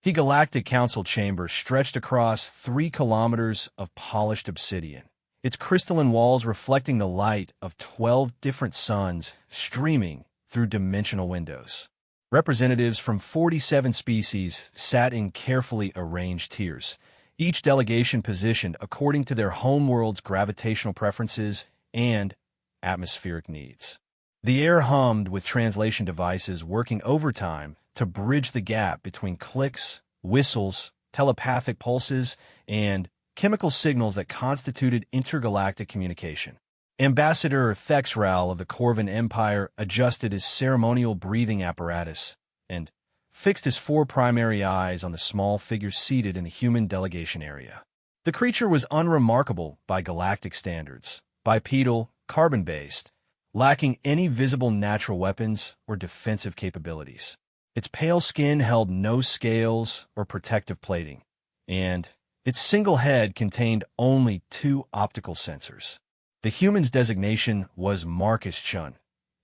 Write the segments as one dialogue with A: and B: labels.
A: The Galactic Council chamber stretched across 3 kilometers of polished obsidian, its crystalline walls reflecting the light of 12 different suns streaming through dimensional windows. Representatives from 47 species sat in carefully arranged tiers, each delegation positioned according to their homeworld's gravitational preferences and atmospheric needs. The air hummed with translation devices working overtime to bridge the gap between clicks, whistles, telepathic pulses, and chemical signals that constituted intergalactic communication. Ambassador Thexral of the Corvin Empire adjusted his ceremonial breathing apparatus and fixed his 4 primary eyes on the small figure seated in the human delegation area. The creature was unremarkable by galactic standards, bipedal, carbon-based, lacking any visible natural weapons or defensive capabilities. Its pale skin held no scales or protective plating, and its single head contained only 2 optical sensors. The human's designation was Marcus Chun,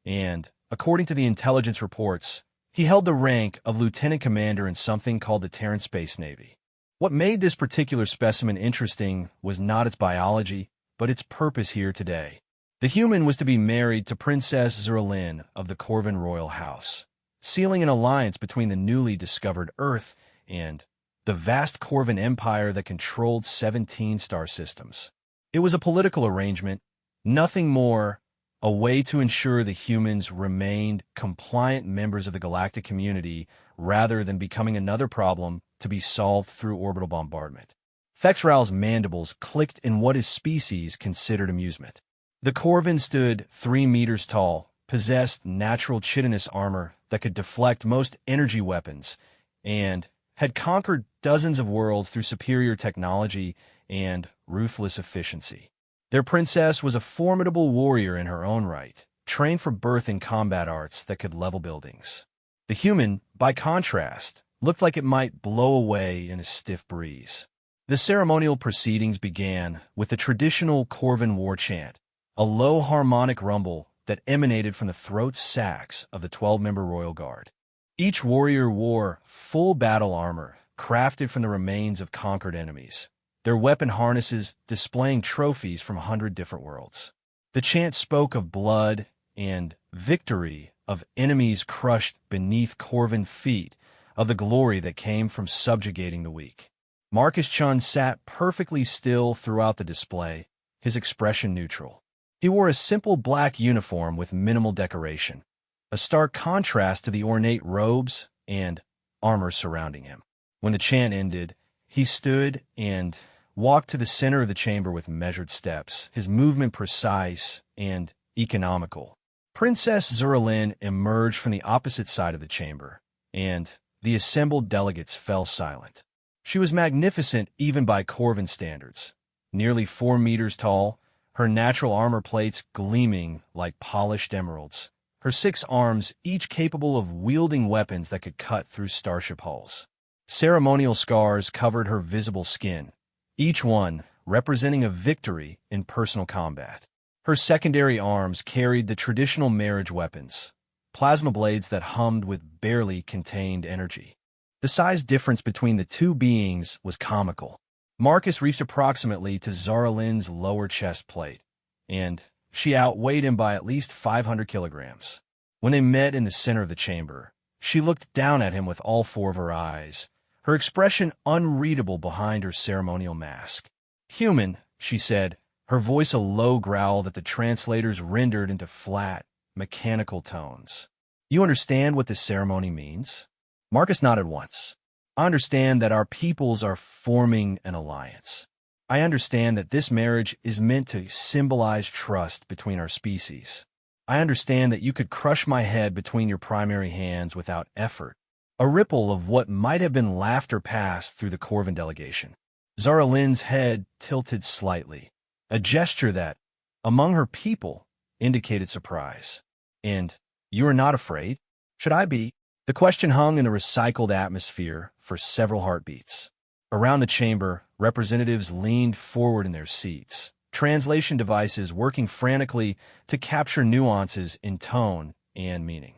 A: and, according to the intelligence reports, he held the rank of lieutenant commander in something called the Terran Space Navy. What made this particular specimen interesting was not its biology, but its purpose here today. The human was to be married to Princess Zerlin of the Corvin Royal House, sealing an alliance between the newly discovered Earth and the vast Corvin Empire that controlled 17 star systems. It was a political arrangement, nothing more, a way to ensure the humans remained compliant members of the galactic community rather than becoming another problem to be solved through orbital bombardment. Thexral's mandibles clicked in what his species considered amusement. The Corvin stood 3 meters tall, possessed natural chitinous armor that could deflect most energy weapons, and had conquered dozens of worlds through superior technology and ruthless efficiency. Their princess was a formidable warrior in her own right, trained from birth in combat arts that could level buildings. The human, by contrast, looked like it might blow away in a stiff breeze. The ceremonial proceedings began with the traditional Corvin war chant, a low harmonic rumble that emanated from the throat sacs of the 12-member Royal Guard. Each warrior wore full battle armor, crafted from the remains of conquered enemies, their weapon harnesses displaying trophies from 100 different worlds. The chant spoke of blood and victory, of enemies crushed beneath Corvin feet, of the glory that came from subjugating the weak. Marcus Chun sat perfectly still throughout the display, his expression neutral. He wore a simple black uniform with minimal decoration, a stark contrast to the ornate robes and armor surrounding him. When the chant ended, he stood and walked to the center of the chamber with measured steps, his movement precise and economical. Princess Zerlin emerged from the opposite side of the chamber, and the assembled delegates fell silent. She was magnificent even by Corvin standards, nearly 4 meters tall, her natural armor plates gleaming like polished emeralds, her 6 arms each capable of wielding weapons that could cut through starship hulls. Ceremonial scars covered her visible skin, each one representing a victory in personal combat. Her secondary arms carried the traditional marriage weapons, plasma blades that hummed with barely contained energy. The size difference between the 2 beings was comical. Marcus reached approximately to Zerlin's lower chest plate, and she outweighed him by at least 500 kilograms. When they met in the center of the chamber, she looked down at him with all 4 of her eyes, her expression unreadable behind her ceremonial mask. "Human," she said, her voice a low growl that the translators rendered into flat, mechanical tones. "You understand what this ceremony means?" Marcus nodded once. "I understand that our peoples are forming an alliance. I understand that this marriage is meant to symbolize trust between our species. I understand that you could crush my head between your primary hands without effort." A ripple of what might have been laughter passed through the Corvin delegation. Zerlin's head tilted slightly, a gesture that, among her people, indicated surprise. "And you are not afraid? Should I be?" The question hung in the recycled atmosphere for several heartbeats. Around the chamber, representatives leaned forward in their seats, translation devices working frantically to capture nuances in tone and meaning.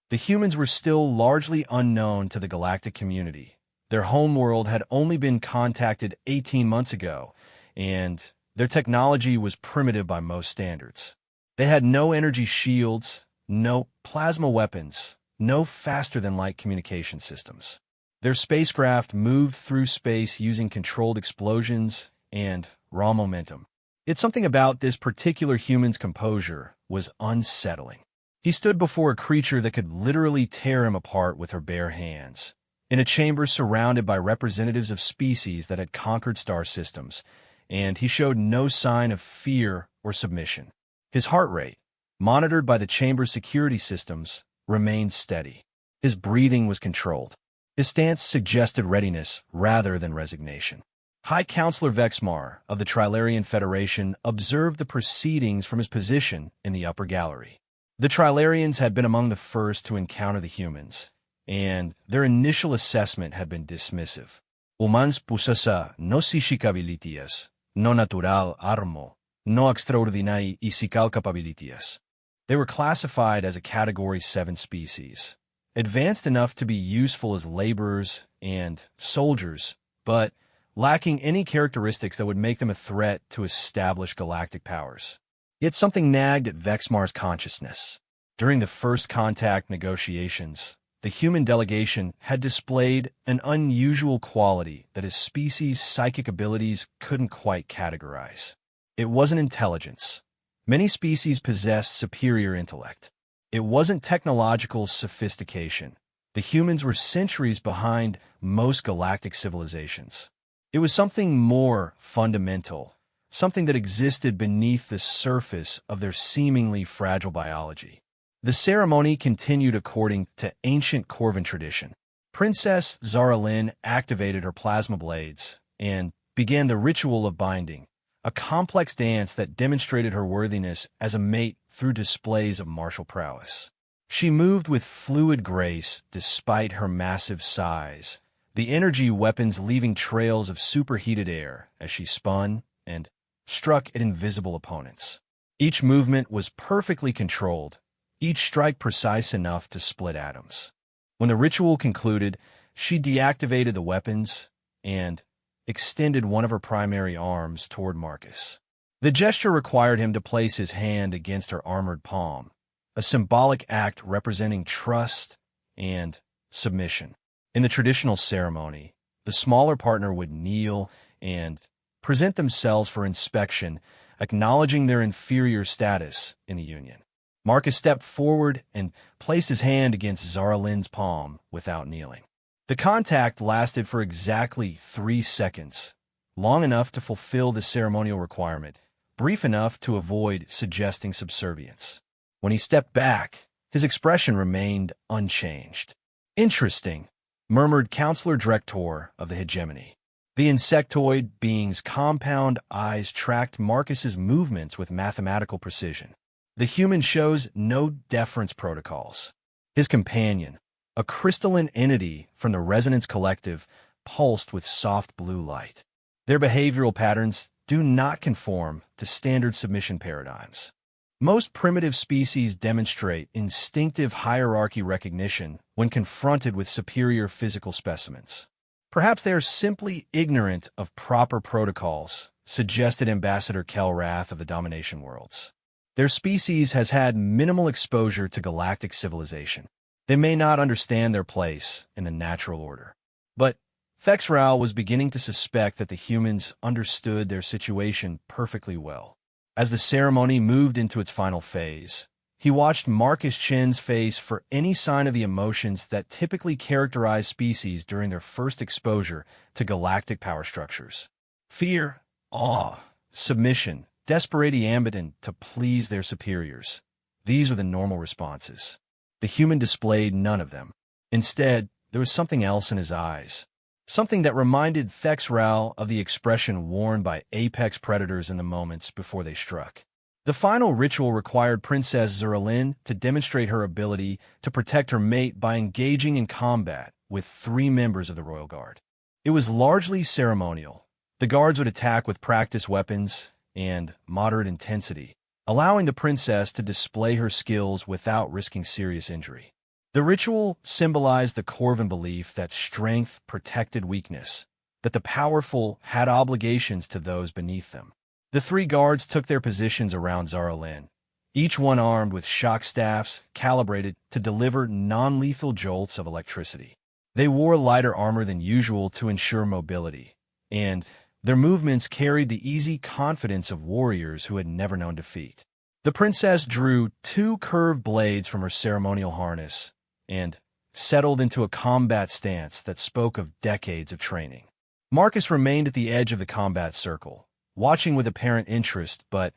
A: The humans were still largely unknown to the galactic community, Their homeworld had only been contacted 18 months ago, and their technology was primitive by most standards. They had no energy shields, no plasma weapons, no faster-than-light communication systems. Their spacecraft moved through space using controlled explosions and raw momentum. Yet something about this particular human's composure was unsettling. He stood before a creature that could literally tear him apart with her bare hands. In a chamber surrounded by representatives of species that had conquered star systems, and he showed no sign of fear or submission. His heart rate, monitored by the chamber's security systems, remained steady. His breathing was controlled. His stance suggested readiness rather than resignation. High Counselor Vexmar of the Trilarian Federation observed the proceedings from his position in the upper gallery. The Trilarians had been among the first to encounter the humans, and their initial assessment had been dismissive. Humans pusasa no psicabilities, no natural armo, no extraordinary physical capabilities. They were classified as a Category 7 species, advanced enough to be useful as laborers and soldiers, but lacking any characteristics that would make them a threat to established galactic powers. Yet something nagged at Vexmar's consciousness. During the first contact negotiations, the human delegation had displayed an unusual quality that his species' psychic abilities couldn't quite categorize. It wasn't intelligence. Many species possess superior intellect. It wasn't technological sophistication. The humans were centuries behind most galactic civilizations. It was something more fundamental, something that existed beneath the surface of their seemingly fragile biology. The ceremony continued according to ancient Corvan tradition. Princess Zaralyn activated her plasma blades and began the ritual of binding, a complex dance that demonstrated her worthiness as a mate through displays of martial prowess. She moved with fluid grace despite her massive size, the energy weapons leaving trails of superheated air as she spun and struck at invisible opponents. Each movement was perfectly controlled, each strike precise enough to split atoms. When the ritual concluded, she deactivated the weapons and extended one of her primary arms toward Marcus. The gesture required him to place his hand against her armored palm, a symbolic act representing trust and submission. In the traditional ceremony, the smaller partner would kneel and present themselves for inspection, acknowledging their inferior status in the union. Marcus stepped forward and placed his hand against Zaralyn's palm without kneeling. The contact lasted for exactly 3 seconds, long enough to fulfill the ceremonial requirement, brief enough to avoid suggesting subservience. When he stepped back, his expression remained unchanged. "Interesting," murmured Counselor Director of the Hegemony. The insectoid being's compound eyes tracked Marcus's movements with mathematical precision. The human shows no deference protocols. His companion, a crystalline entity from the Resonance Collective, pulsed with soft blue light. Their behavioral patterns do not conform to standard submission paradigms. Most primitive species demonstrate instinctive hierarchy recognition when confronted with superior physical specimens. Perhaps they are simply ignorant of proper protocols, suggested Ambassador Kelrath of the Domination Worlds. Their species has had minimal exposure to galactic civilization. They may not understand their place in the natural order. But Fexral was beginning to suspect that the humans understood their situation perfectly well. As the ceremony moved into its final phase, he watched Marcus Chen's face for any sign of the emotions that typically characterize species during their first exposure to galactic power structures. Fear, awe, submission, desperate ambient to please their superiors. These were the normal responses. The human displayed none of them. Instead, there was something else in his eyes. Something that reminded Thexral of the expression worn by apex predators in the moments before they struck. The final ritual required Princess Zaralyn to demonstrate her ability to protect her mate by engaging in combat with 3 members of the Royal Guard. It was largely ceremonial. The guards would attack with practice weapons and moderate intensity, allowing the princess to display her skills without risking serious injury. The ritual symbolized the Corvan belief that strength protected weakness, that the powerful had obligations to those beneath them. The three guards took their positions around Zaralin, each one armed with shock staffs calibrated to deliver non-lethal jolts of electricity. They wore lighter armor than usual to ensure mobility, and their movements carried the easy confidence of warriors who had never known defeat. The princess drew two curved blades from her ceremonial harness and settled into a combat stance that spoke of decades of training. Marcus remained at the edge of the combat circle, watching with apparent interest, but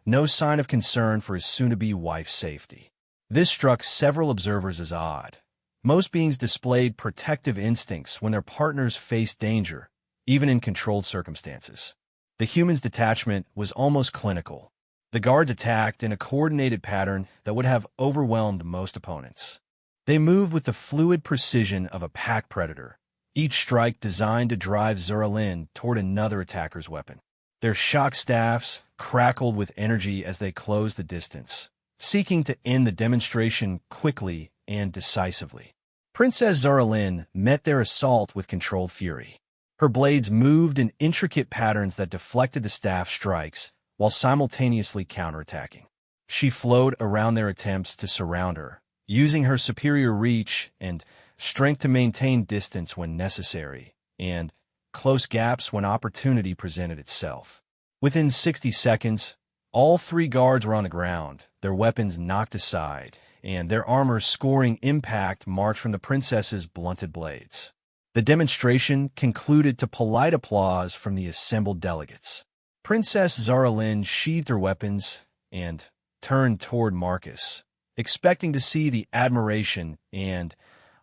A: no sign of concern for his soon-to-be wife's safety. This struck several observers as odd. Most beings displayed protective instincts when their partners faced danger, even in controlled circumstances. The human's detachment was almost clinical. The guards attacked in a coordinated pattern that would have overwhelmed most opponents. They moved with the fluid precision of a pack predator, each strike designed to drive Zaralin toward another attacker's weapon. Their shock staffs crackled with energy as they closed the distance, seeking to end the demonstration quickly and decisively. Princess Zaralin met their assault with controlled fury. Her blades moved in intricate patterns that deflected the staff strikes while simultaneously counterattacking. She flowed around their attempts to surround her, using her superior reach and strength to maintain distance when necessary, and close gaps when opportunity presented itself. Within 60 seconds, all three guards were on the ground, their weapons knocked aside, and their armor scoring impact marked from the princess's blunted blades. The demonstration concluded to polite applause from the assembled delegates. Princess Zaralin sheathed her weapons and turned toward Marcus, expecting to see the admiration and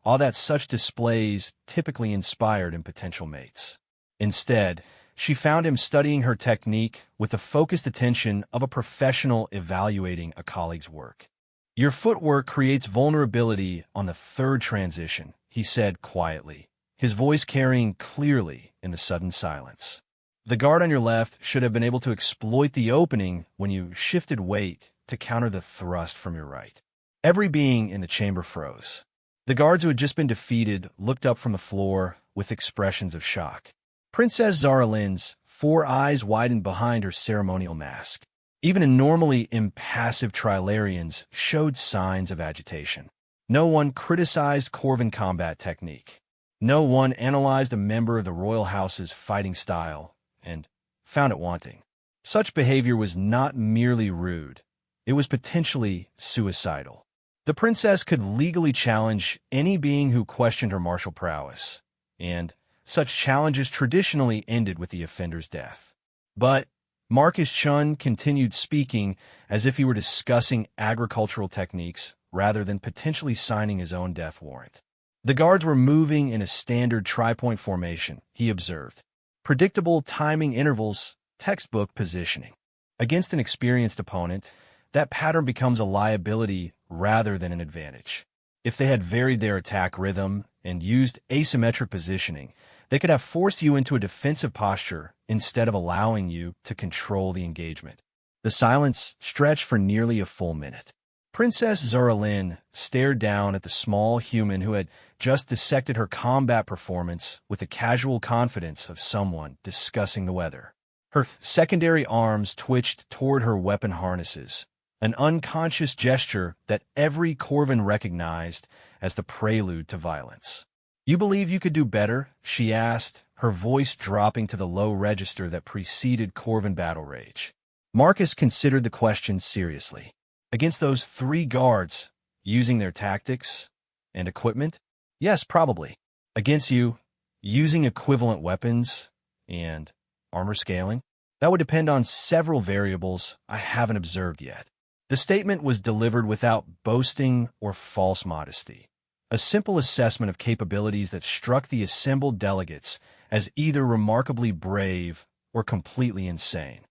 A: awe that such displays typically inspired in potential mates. Instead, she found him studying her technique with the focused attention of a professional evaluating a colleague's work. "Your footwork creates vulnerability on the third transition," he said quietly, his voice carrying clearly in the sudden silence. "The guard on your left should have been able to exploit the opening when you shifted weight to counter the thrust from your right." Every being in the chamber froze. The guards who had just been defeated looked up from the floor with expressions of shock. Princess Zaralin's four eyes widened behind her ceremonial mask. Even normally impassive Trilarians showed signs of agitation. No one criticized Corvan combat technique. No one analyzed a member of the royal house's fighting style and found it wanting. Such behavior was not merely rude. It was potentially suicidal. The princess could legally challenge any being who questioned her martial prowess, and such challenges traditionally ended with the offender's death. But Marcus Chun continued speaking as if he were discussing agricultural techniques rather than potentially signing his own death warrant. The guards were moving in a standard tri-point formation, he observed. Predictable timing intervals, textbook positioning. Against an experienced opponent, that pattern becomes a liability rather than an advantage. If they had varied their attack rhythm and used asymmetric positioning, they could have forced you into a defensive posture instead of allowing you to control the engagement. The silence stretched for nearly a full minute. Princess Zaralin stared down at the small human who had just dissected her combat performance with the casual confidence of someone discussing the weather. Her secondary arms twitched toward her weapon harnesses, an unconscious gesture that every Corvan recognized as the prelude to violence. "You believe you could do better?" she asked, her voice dropping to the low register that preceded Corvan battle rage. Marcus considered the question seriously. Against those three guards, using their tactics and equipment? Yes, probably. Against you, using equivalent weapons and armor scaling? That would depend on several variables I haven't observed yet. The statement was delivered without boasting or false modesty. A simple assessment of capabilities that struck the assembled delegates as either remarkably brave or completely insane.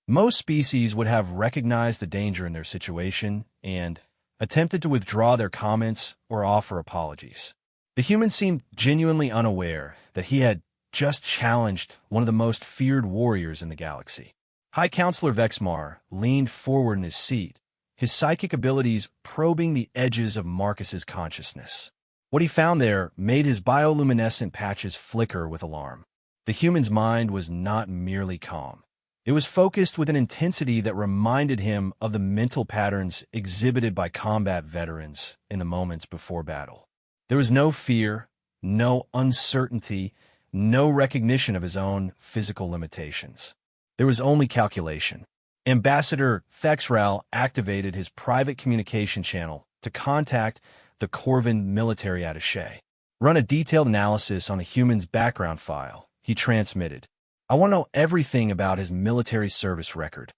A: Most species would have recognized the danger in their situation and attempted to withdraw their comments or offer apologies. The human seemed genuinely unaware that he had just challenged one of the most feared warriors in the galaxy. High Counselor Vexmar leaned forward in his seat, his psychic abilities probing the edges of Marcus's consciousness. What he found there made his bioluminescent patches flicker with alarm. The human's mind was not merely calm. It was focused with an intensity that reminded him of the mental patterns exhibited by combat veterans in the moments before battle. There was no fear, no uncertainty, no recognition of his own physical limitations. There was only calculation. Ambassador Thexral activated his private communication channel to contact the Corvin military attaché. Run a detailed analysis on the human's background file, he transmitted. I want to know everything about his military service record.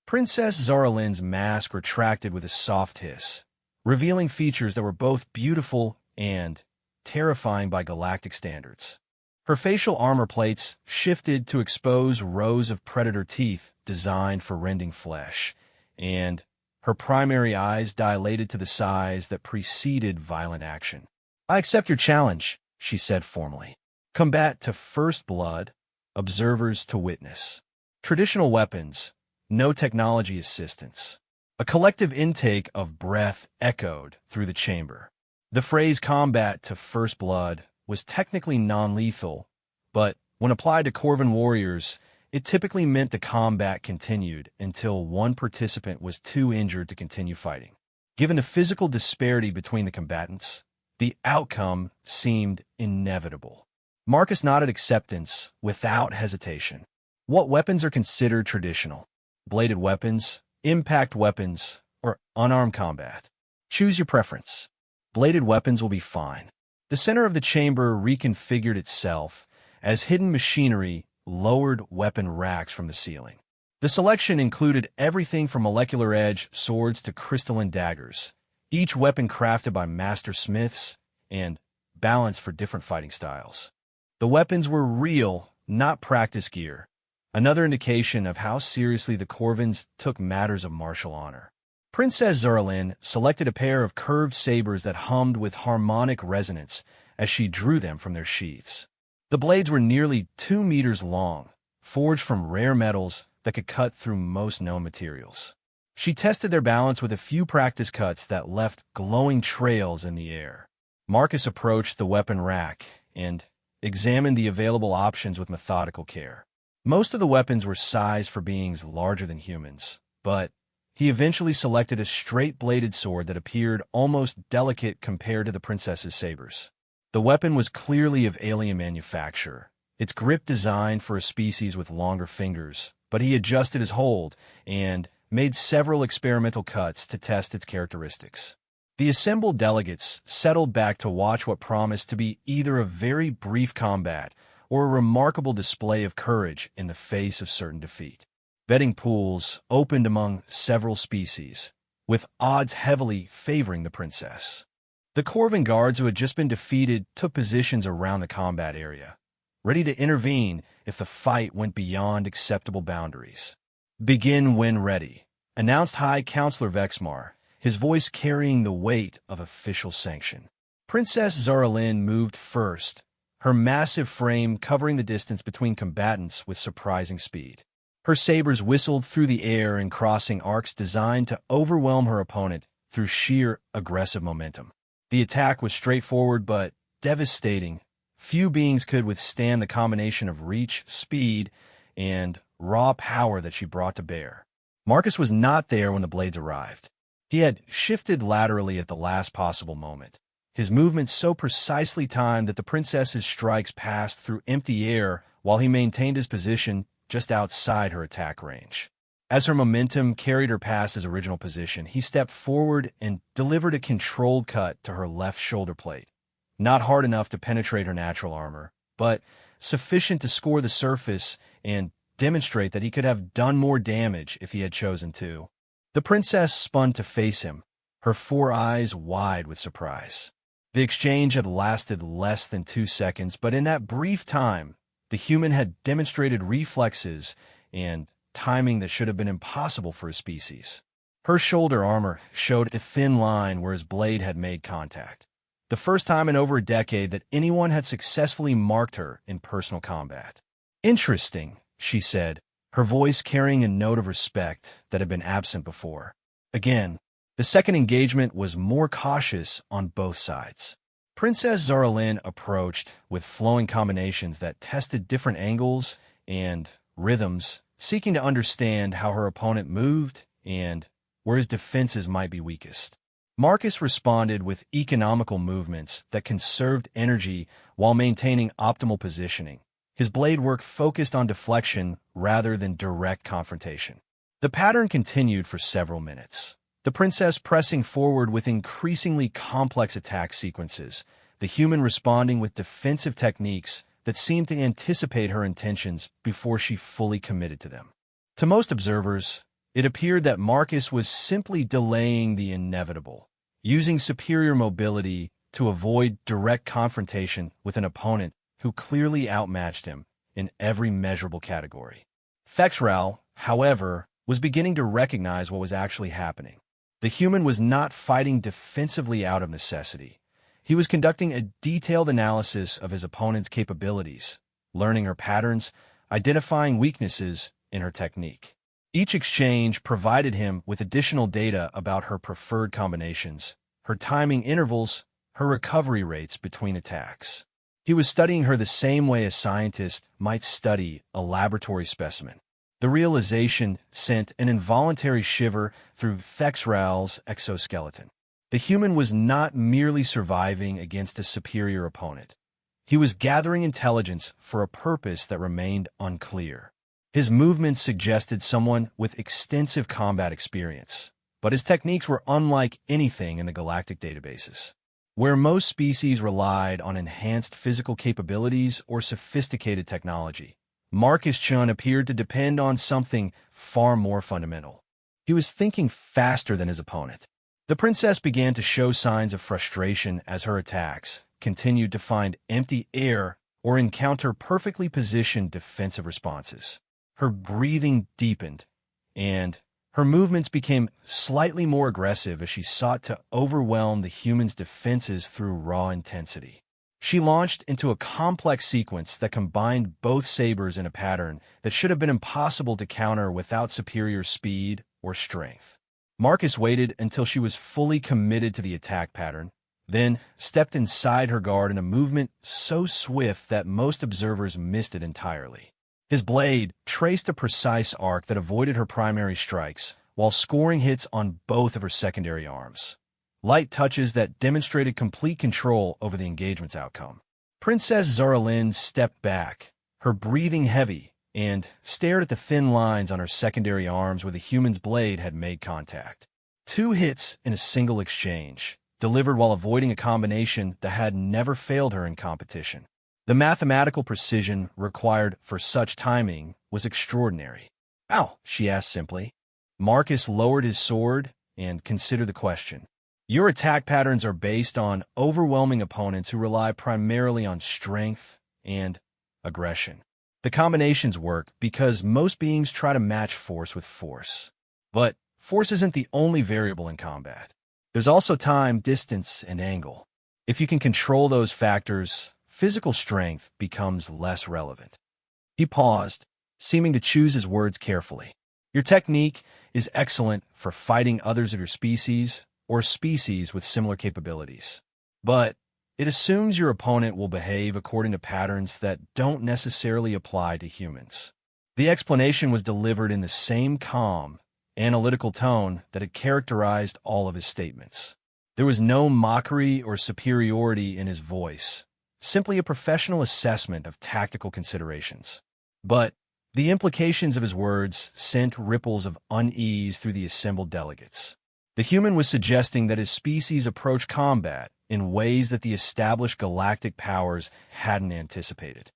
A: Princess Zaralin's mask retracted with a soft hiss, revealing features that were both beautiful and terrifying by galactic standards. Her facial armor plates shifted to expose rows of predator teeth designed for rending flesh, and her primary eyes dilated to the size that preceded violent action. I accept your challenge, she said formally. Combat to first blood, observers to witness. Traditional weapons, no technology assistance. A collective intake of breath echoed through the chamber. The phrase combat to first blood was technically non-lethal, but when applied to Corvin warriors, it typically meant the combat continued until one participant was too injured to continue fighting. Given the physical disparity between the combatants, the outcome seemed inevitable. Marcus nodded acceptance without hesitation. What weapons are considered traditional? Bladed weapons, impact weapons, or unarmed combat? Choose your preference. Bladed weapons will be fine. The center of the chamber reconfigured itself as hidden machinery lowered weapon racks from the ceiling. The selection included everything from molecular edge swords to crystalline daggers, each weapon crafted by master smiths and balanced for different fighting styles. The weapons were real, not practice gear, another indication of how seriously the Corvins took matters of martial honor. Princess Zerlin selected a pair of curved sabers that hummed with harmonic resonance as she drew them from their sheaths. The blades were nearly 2 meters long, forged from rare metals that could cut through most known materials. She tested their balance with a few practice cuts that left glowing trails in the air. Marcus approached the weapon rack and examined the available options with methodical care. Most of the weapons were sized for beings larger than humans, but he eventually selected a straight-bladed sword that appeared almost delicate compared to the princess's sabers. The weapon was clearly of alien manufacture, its grip designed for a species with longer fingers, but he adjusted his hold and made several experimental cuts to test its characteristics. The assembled delegates settled back to watch what promised to be either a very brief combat or a remarkable display of courage in the face of certain defeat. Betting pools opened among several species, with odds heavily favoring the princess. The Corvin guards who had just been defeated took positions around the combat area, ready to intervene if the fight went beyond acceptable boundaries. Begin when ready, announced High Counselor Vexmar, his voice carrying the weight of official sanction. Princess Zaralin moved first, her massive frame covering the distance between combatants with surprising speed. Her sabers whistled through the air in crossing arcs designed to overwhelm her opponent through sheer aggressive momentum. The attack was straightforward but devastating. Few beings could withstand the combination of reach, speed, and raw power that she brought to bear. Marcus was not there when the blades arrived. He had shifted laterally at the last possible moment, his movements so precisely timed that the princess's strikes passed through empty air while he maintained his position just outside her attack range. As her momentum carried her past his original position, he stepped forward and delivered a controlled cut to her left shoulder plate. Not hard enough to penetrate her natural armor, but sufficient to score the surface and demonstrate that he could have done more damage if he had chosen to. The princess spun to face him, her 4 eyes wide with surprise. The exchange had lasted less than 2 seconds, but in that brief time, the human had demonstrated reflexes and timing that should have been impossible for his species. Her shoulder armor showed a thin line where his blade had made contact. The first time in over a decade that anyone had successfully marked her in personal combat. Interesting, she said, her voice carrying a note of respect that had been absent before. Again, The second engagement was more cautious on both sides. Princess Zaralyn approached with flowing combinations that tested different angles and rhythms, seeking to understand how her opponent moved and where his defenses might be weakest. Marcus responded with economical movements that conserved energy while maintaining optimal positioning. His blade work focused on deflection rather than direct confrontation. The pattern continued for several minutes, the princess pressing forward with increasingly complex attack sequences, the human responding with defensive techniques that seemed to anticipate her intentions before she fully committed to them. To most observers, it appeared that Marcus was simply delaying the inevitable, using superior mobility to avoid direct confrontation with an opponent who clearly outmatched him in every measurable category. Thexral, however, was beginning to recognize what was actually happening. The human was not fighting defensively out of necessity. He was conducting a detailed analysis of his opponent's capabilities, learning her patterns, identifying weaknesses in her technique. Each exchange provided him with additional data about her preferred combinations, her timing intervals, her recovery rates between attacks. He was studying her the same way a scientist might study a laboratory specimen. The realization sent an involuntary shiver through Thexral's exoskeleton. The human was not merely surviving against a superior opponent. He was gathering intelligence for a purpose that remained unclear. His movements suggested someone with extensive combat experience, but his techniques were unlike anything in the galactic databases. Where most species relied on enhanced physical capabilities or sophisticated technology, Marcus Chun appeared to depend on something far more fundamental. He was thinking faster than his opponent. The princess began to show signs of frustration as her attacks continued to find empty air or encounter perfectly positioned defensive responses. Her breathing deepened, and her movements became slightly more aggressive as she sought to overwhelm the human's defenses through raw intensity. She launched into a complex sequence that combined both sabers in a pattern that should have been impossible to counter without superior speed or strength. Marcus waited until she was fully committed to the attack pattern, then stepped inside her guard in a movement so swift that most observers missed it entirely. His blade traced a precise arc that avoided her primary strikes, while scoring hits on both of her secondary arms. Light touches that demonstrated complete control over the engagement's outcome. Princess Zaralyn stepped back, her breathing heavy, and stared at the thin lines on her secondary arms where the human's blade had made contact. 2 hits in a single exchange, delivered while avoiding a combination that had never failed her in competition. The mathematical precision required for such timing was extraordinary. "Ow," she asked simply. Marcus lowered his sword and considered the question. "Your attack patterns are based on overwhelming opponents who rely primarily on strength and aggression. The combinations work because most beings try to match force with force. But force isn't the only variable in combat. There's also time, distance, and angle. If you can control those factors, physical strength becomes less relevant." He paused, seeming to choose his words carefully. "Your technique is excellent for fighting others of your species or species with similar capabilities. But it assumes your opponent will behave according to patterns that don't necessarily apply to humans." The explanation was delivered in the same calm, analytical tone that had characterized all of his statements. There was no mockery or superiority in his voice, simply a professional assessment of tactical considerations. But the implications of his words sent ripples of unease through the assembled delegates. The human was suggesting that his species approached combat in ways that the established galactic powers hadn't anticipated.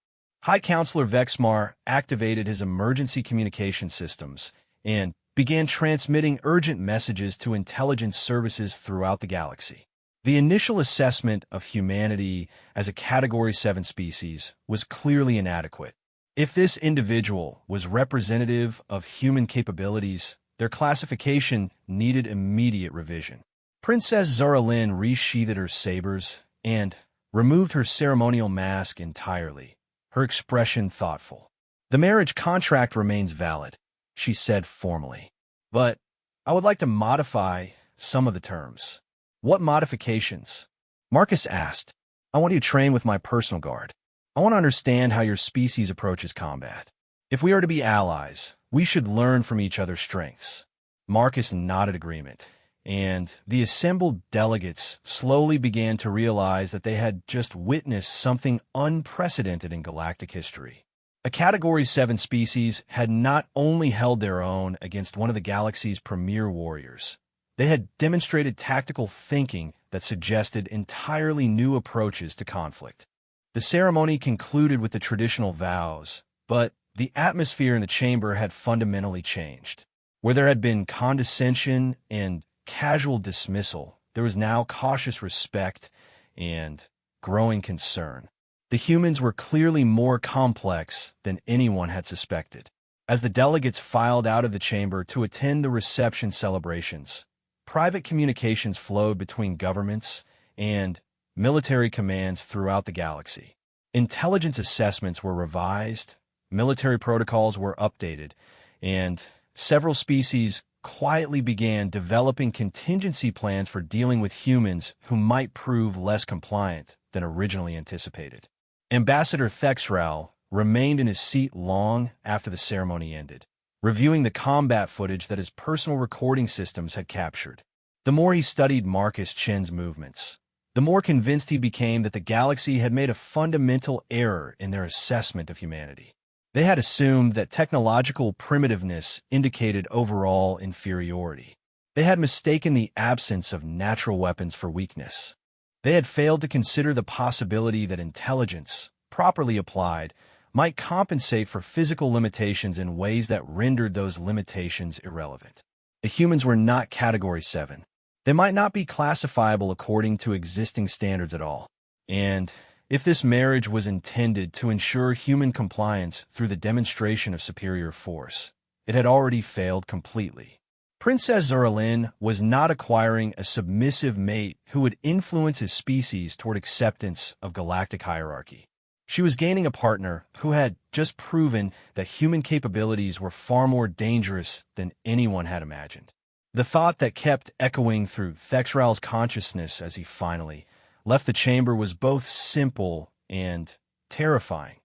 A: High Counselor Vexmar activated his emergency communication systems and began transmitting urgent messages to intelligence services throughout the galaxy. The initial assessment of humanity as a Category 7 species was clearly inadequate. If this individual was representative of human capabilities, their classification needed immediate revision. Princess Zaralyn resheathed her sabers and removed her ceremonial mask entirely, her expression thoughtful. "The marriage contract remains valid," she said formally. "But I would like to modify some of the terms. What modifications? Marcus asked. I want you to train with my personal guard. I want to understand how your species approaches combat. If we are to be allies, we should learn from each other's strengths. Marcus nodded agreement, and the assembled delegates slowly began to realize that they had just witnessed something unprecedented in galactic history. A Category 7 species had not only held their own against one of the galaxy's premier warriors, they had demonstrated tactical thinking that suggested entirely new approaches to conflict. The ceremony concluded with the traditional vows, but the atmosphere in the chamber had fundamentally changed. Where there had been condescension and casual dismissal, there was now cautious respect and growing concern. The humans were clearly more complex than anyone had suspected. As the delegates filed out of the chamber to attend the reception celebrations, private communications flowed between governments and military commands throughout the galaxy. Intelligence assessments were revised, military protocols were updated, and several species quietly began developing contingency plans for dealing with humans who might prove less compliant than originally anticipated. Ambassador Thexral remained in his seat long after the ceremony ended, reviewing the combat footage that his personal recording systems had captured. The more he studied Marcus Chen's movements, the more convinced he became that the galaxy had made a fundamental error in their assessment of humanity. They had assumed that technological primitiveness indicated overall inferiority. They had mistaken the absence of natural weapons for weakness. They had failed to consider the possibility that intelligence, properly applied, might compensate for physical limitations in ways that rendered those limitations irrelevant. The humans were not Category 7. They might not be classifiable according to existing standards at all. And if this marriage was intended to ensure human compliance through the demonstration of superior force, it had already failed completely. Princess Zerlin was not acquiring a submissive mate who would influence his species toward acceptance of galactic hierarchy. She was gaining a partner who had just proven that human capabilities were far more dangerous than anyone had imagined. The thought that kept echoing through Thexral's consciousness as he finally left the chamber was both simple and terrifying.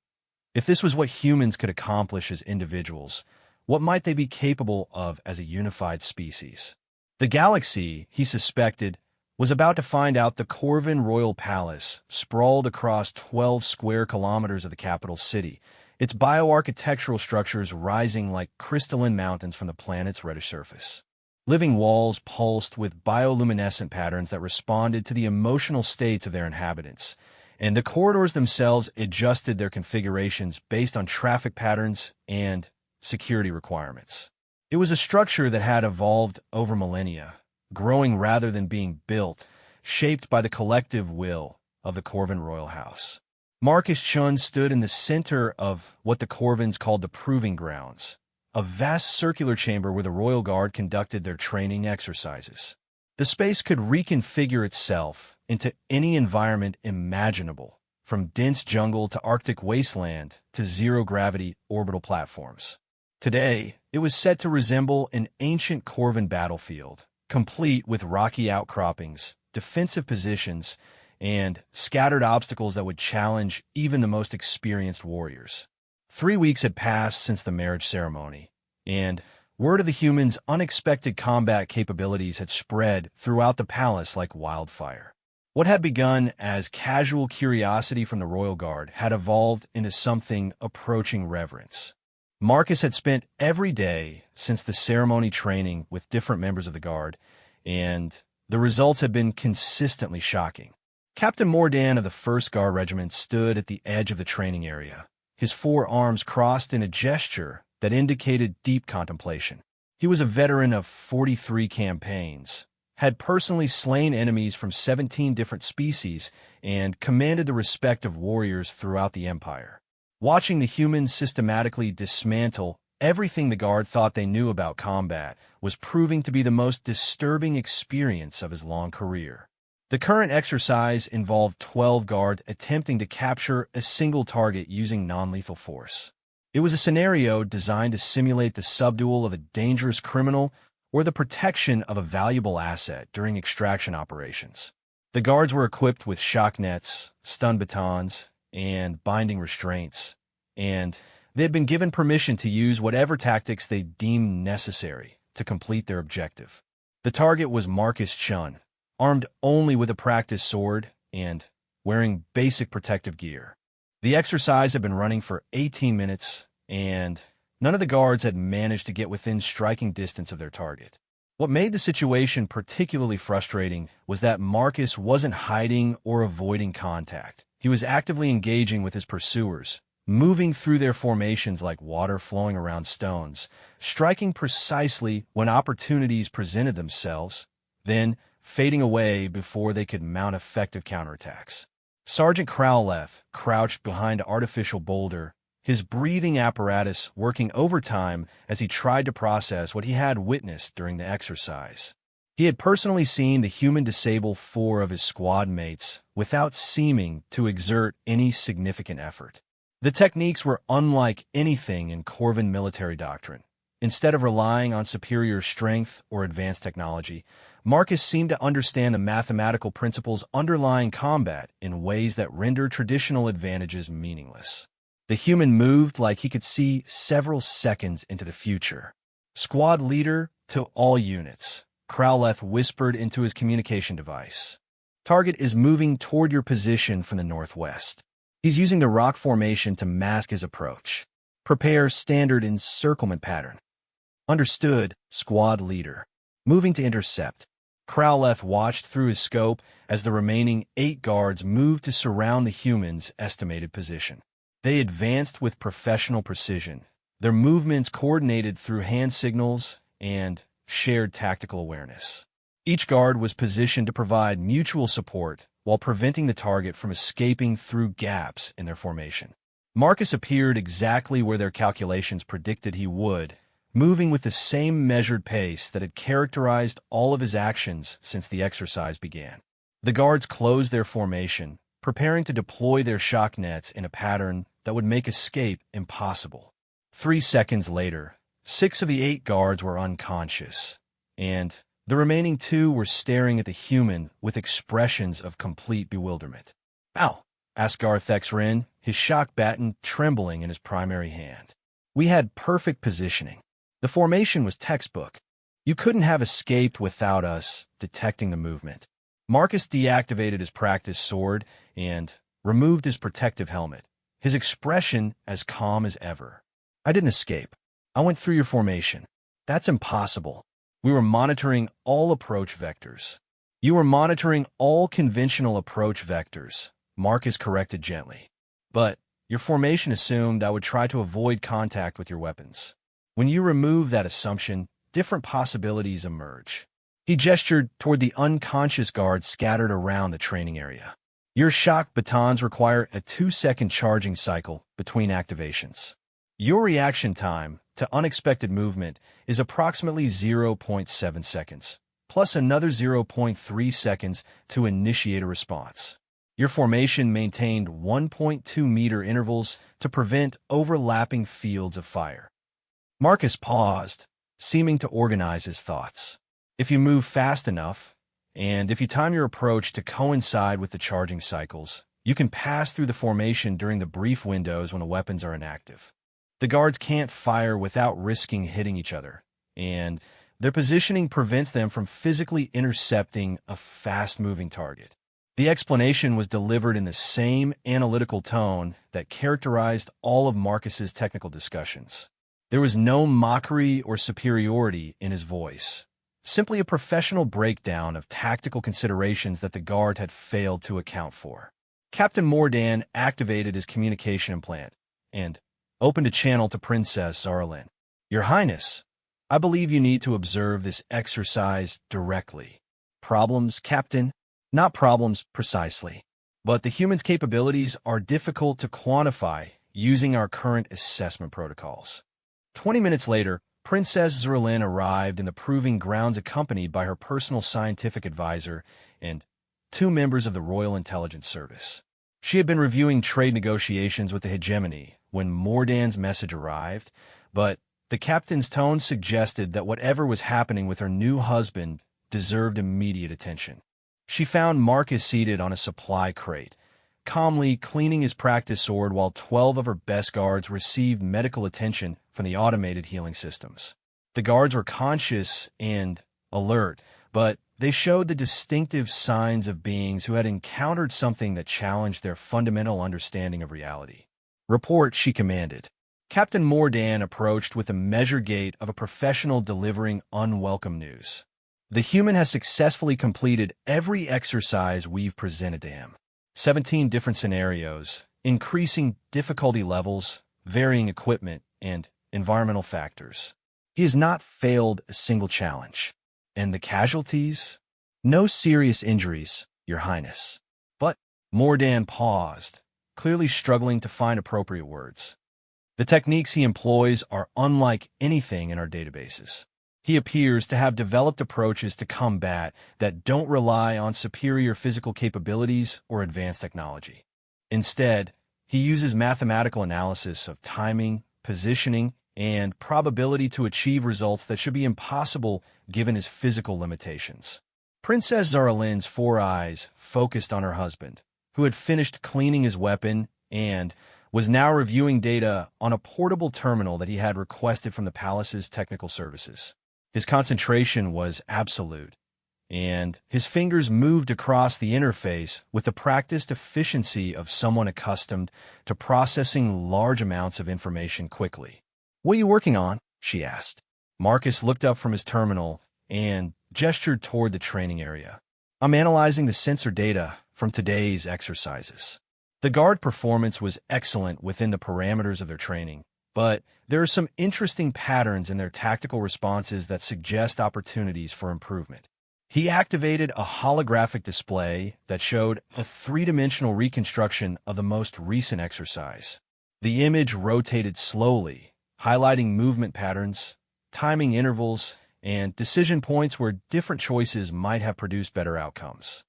A: If this was what humans could accomplish as individuals, what might they be capable of as a unified species? The galaxy, he suspected, was about to find out the Corvin Royal Palace, sprawled across 12 square kilometers of the capital city, its bioarchitectural structures rising like crystalline mountains from the planet's reddish surface. Living walls pulsed with bioluminescent patterns that responded to the emotional states of their inhabitants, and the corridors themselves adjusted their configurations based on traffic patterns and security requirements. It was a structure that had evolved over millennia, growing rather than being built, shaped by the collective will of the Corvin Royal House. Marcus Chun stood in the center of what the Corvins called the Proving Grounds, a vast circular chamber where the Royal Guard conducted their training exercises. The space could reconfigure itself into any environment imaginable, from dense jungle to Arctic wasteland to zero-gravity orbital platforms. Today, it was set to resemble an ancient Corvin battlefield, complete with rocky outcroppings, defensive positions, and scattered obstacles that would challenge even the most experienced warriors. 3 weeks had passed since the marriage ceremony, and word of the humans' unexpected combat capabilities had spread throughout the palace like wildfire. What had begun as casual curiosity from the Royal Guard had evolved into something approaching reverence. Marcus had spent every day since the ceremony training with different members of the Guard, and the results had been consistently shocking. Captain Mordan of the 1st Guard Regiment stood at the edge of the training area, his 4 arms crossed in a gesture that indicated deep contemplation. He was a veteran of 43 campaigns, had personally slain enemies from 17 different species, and commanded the respect of warriors throughout the Empire. Watching the humans systematically dismantle everything the Guard thought they knew about combat was proving to be the most disturbing experience of his long career. The current exercise involved 12 guards attempting to capture a single target using non-lethal force. It was a scenario designed to simulate the subdual of a dangerous criminal or the protection of a valuable asset during extraction operations. The guards were equipped with shock nets, stun batons, and binding restraints, and they had been given permission to use whatever tactics they deemed necessary to complete their objective. The target was Marcus Chun, armed only with a practice sword and wearing basic protective gear. The exercise had been running for 18 minutes, and none of the guards had managed to get within striking distance of their target. What made the situation particularly frustrating was that Marcus wasn't hiding or avoiding contact. He was actively engaging with his pursuers, moving through their formations like water flowing around stones, striking precisely when opportunities presented themselves, then fading away before they could mount effective counterattacks. Sergeant Crowleth crouched behind an artificial boulder, his breathing apparatus working overtime as he tried to process what he had witnessed during the exercise. He had personally seen the human disable 4 of his squad mates without seeming to exert any significant effort. The techniques were unlike anything in Corvan military doctrine. Instead of relying on superior strength or advanced technology, Marcus seemed to understand the mathematical principles underlying combat in ways that render traditional advantages meaningless. The human moved like he could see several seconds into the future. "Squad leader to all units," Crowleth whispered into his communication device. "Target is moving toward your position from the northwest. He's using the rock formation to mask his approach. Prepare standard encirclement pattern." "Understood, squad leader." Moving to intercept. Crowleth watched through his scope as the remaining 8 guards moved to surround the human's estimated position. They advanced with professional precision, their movements coordinated through hand signals and shared tactical awareness. Each guard was positioned to provide mutual support while preventing the target from escaping through gaps in their formation. Marcus appeared exactly where their calculations predicted he would, moving with the same measured pace that had characterized all of his actions since the exercise began. The guards closed their formation, preparing to deploy their shock nets in a pattern that would make escape impossible. 3 seconds later, 6 of the 8 guards were unconscious, and the remaining 2 were staring at the human with expressions of complete bewilderment. "Ow," asked Garthex Rin, his shock baton trembling in his primary hand. "We had perfect positioning. The formation was textbook. You couldn't have escaped without us detecting the movement." Marcus deactivated his practice sword and removed his protective helmet, his expression as calm as ever. "I didn't escape. I went through your formation." "That's impossible. We were monitoring all approach vectors." "You were monitoring all conventional approach vectors," Marcus corrected gently. "But your formation assumed I would try to avoid contact with your weapons. When you remove that assumption, different possibilities emerge." He gestured toward the unconscious guards scattered around the training area. "Your shock batons require a 2-second charging cycle between activations. Your reaction time to unexpected movement is approximately 0.7 seconds, plus another 0.3 seconds to initiate a response. Your formation maintained 1.2-meter intervals to prevent overlapping fields of fire." Marcus paused, seeming to organize his thoughts. "If you move fast enough, and if you time your approach to coincide with the charging cycles, you can pass through the formation during the brief windows when the weapons are inactive. The guards can't fire without risking hitting each other, and their positioning prevents them from physically intercepting a fast-moving target." The explanation was delivered in the same analytical tone that characterized all of Marcus's technical discussions. There was no mockery or superiority in his voice, simply a professional breakdown of tactical considerations that the guard had failed to account for. Captain Mordan activated his communication implant and opened a channel to Princess Zarlin. "Your Highness, I believe you need to observe this exercise directly." "Problems, Captain?" "Not problems, precisely. But the human's capabilities are difficult to quantify using our current assessment protocols." 20 minutes later, Princess Zerlin arrived in the proving grounds accompanied by her personal scientific advisor and 2 members of the Royal Intelligence Service. She had been reviewing trade negotiations with the hegemony when Mordan's message arrived, but The captain's tone suggested that whatever was happening with her new husband deserved immediate attention. She found Marcus seated on a supply crate, calmly cleaning his practice sword while 12 of her best guards received medical attention from the automated healing systems. The guards were conscious and alert, but they showed the distinctive signs of beings who had encountered something that challenged their fundamental understanding of reality. "Report," she commanded. Captain Mordan approached with the measured gait of a professional delivering unwelcome news. "The human has successfully completed every exercise we've presented to him. 17 different scenarios, increasing difficulty levels, varying equipment, and environmental factors. He has not failed a single challenge. And the casualties? No serious injuries, Your Highness." But Mordan paused, clearly struggling to find appropriate words. "The techniques he employs are unlike anything in our databases. He appears to have developed approaches to combat that don't rely on superior physical capabilities or advanced technology. Instead, he uses mathematical analysis of timing, positioning, and probability to achieve results that should be impossible given his physical limitations." Princess Zaralin's 4 eyes focused on her husband, who had finished cleaning his weapon and was now reviewing data on a portable terminal that he had requested from the palace's technical services. His concentration was absolute, and his fingers moved across the interface with the practiced efficiency of someone accustomed to processing large amounts of information quickly. "What are you working on?" she asked. Marcus looked up from his terminal and gestured toward the training area. "I'm analyzing the sensor data from today's exercises." The guard performance was excellent within the parameters of their training, but there are some interesting patterns in their tactical responses that suggest opportunities for improvement. He activated a holographic display that showed a 3-dimensional reconstruction of the most recent exercise. The image rotated slowly, highlighting movement patterns, timing intervals, and decision points where different choices might have produced better outcomes.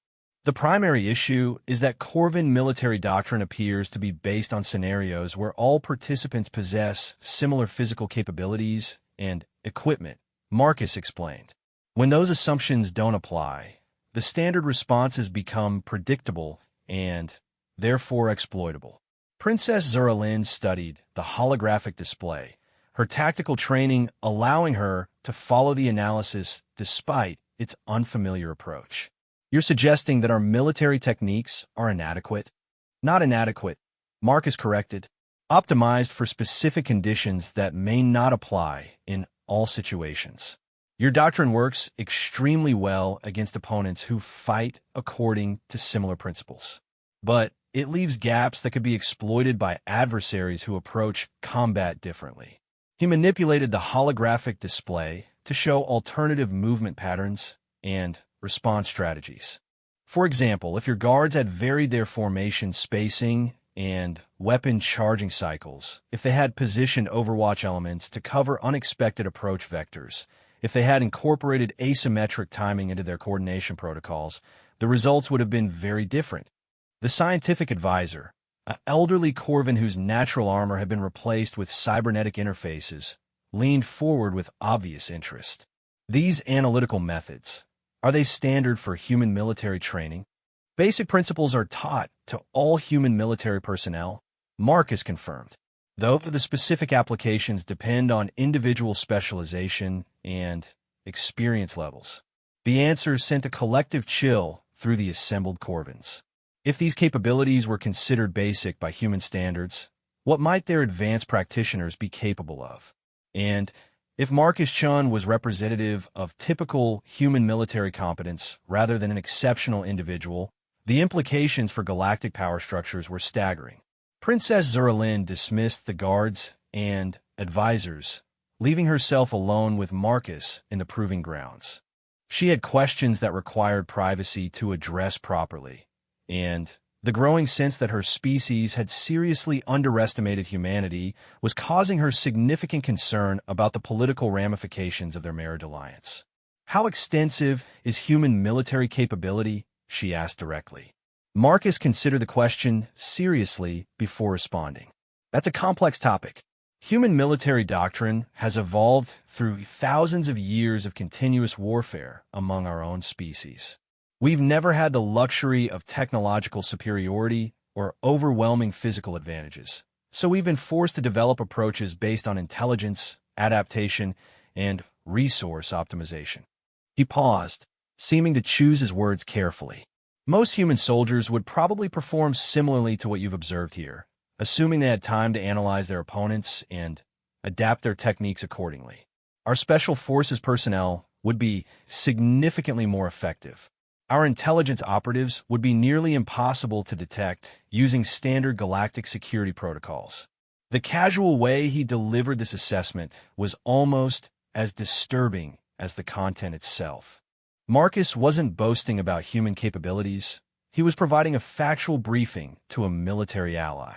A: The primary issue is that Corvin military doctrine appears to be based on scenarios where all participants possess similar physical capabilities and equipment, Marcus explained. When those assumptions don't apply, the standard responses become predictable and, therefore, exploitable. Princess Zuralin studied the holographic display, her tactical training allowing her to follow the analysis despite its unfamiliar approach. "You're suggesting that our military techniques are inadequate?" "Not inadequate," Marcus corrected. "Optimized for specific conditions that may not apply in all situations. Your doctrine works extremely well against opponents who fight according to similar principles. But it leaves gaps that could be exploited by adversaries who approach combat differently." He manipulated the holographic display to show alternative movement patterns and response strategies. For example, if your guards had varied their formation spacing and weapon charging cycles, if they had positioned overwatch elements to cover unexpected approach vectors, if they had incorporated asymmetric timing into their coordination protocols, the results would have been very different. The scientific advisor, an elderly Corvin whose natural armor had been replaced with cybernetic interfaces, leaned forward with obvious interest. "These analytical methods, are they standard for human military training?" "Basic principles are taught to all human military personnel," Marcus confirmed, though the specific applications depend on individual specialization and experience levels. The answer sent a collective chill through the assembled Corvins. If these capabilities were considered basic by human standards, what might their advanced practitioners be capable of? And if Marcus Chun was representative of typical human military competence rather than an exceptional individual, the implications for galactic power structures were staggering. Princess Zuralin dismissed the guards and advisors, leaving herself alone with Marcus in the proving grounds. She had questions that required privacy to address properly, and the growing sense that her species had seriously underestimated humanity was causing her significant concern about the political ramifications of their marriage alliance. "How extensive is human military capability?" she asked directly. Marcus considered the question seriously before responding. "That's a complex topic. Human military doctrine has evolved through thousands of years of continuous warfare among our own species. We've never had the luxury of technological superiority or overwhelming physical advantages, so we've been forced to develop approaches based on intelligence, adaptation, and resource optimization. He paused, seeming to choose his words carefully. Most human soldiers would probably perform similarly to what you've observed here, assuming they had time to analyze their opponents and adapt their techniques accordingly. Our special forces personnel would be significantly more effective. Our intelligence operatives would be nearly impossible to detect using standard galactic security protocols. The casual way he delivered this assessment was almost as disturbing as the content itself. Marcus wasn't boasting about human capabilities. He was providing a factual briefing to a military ally.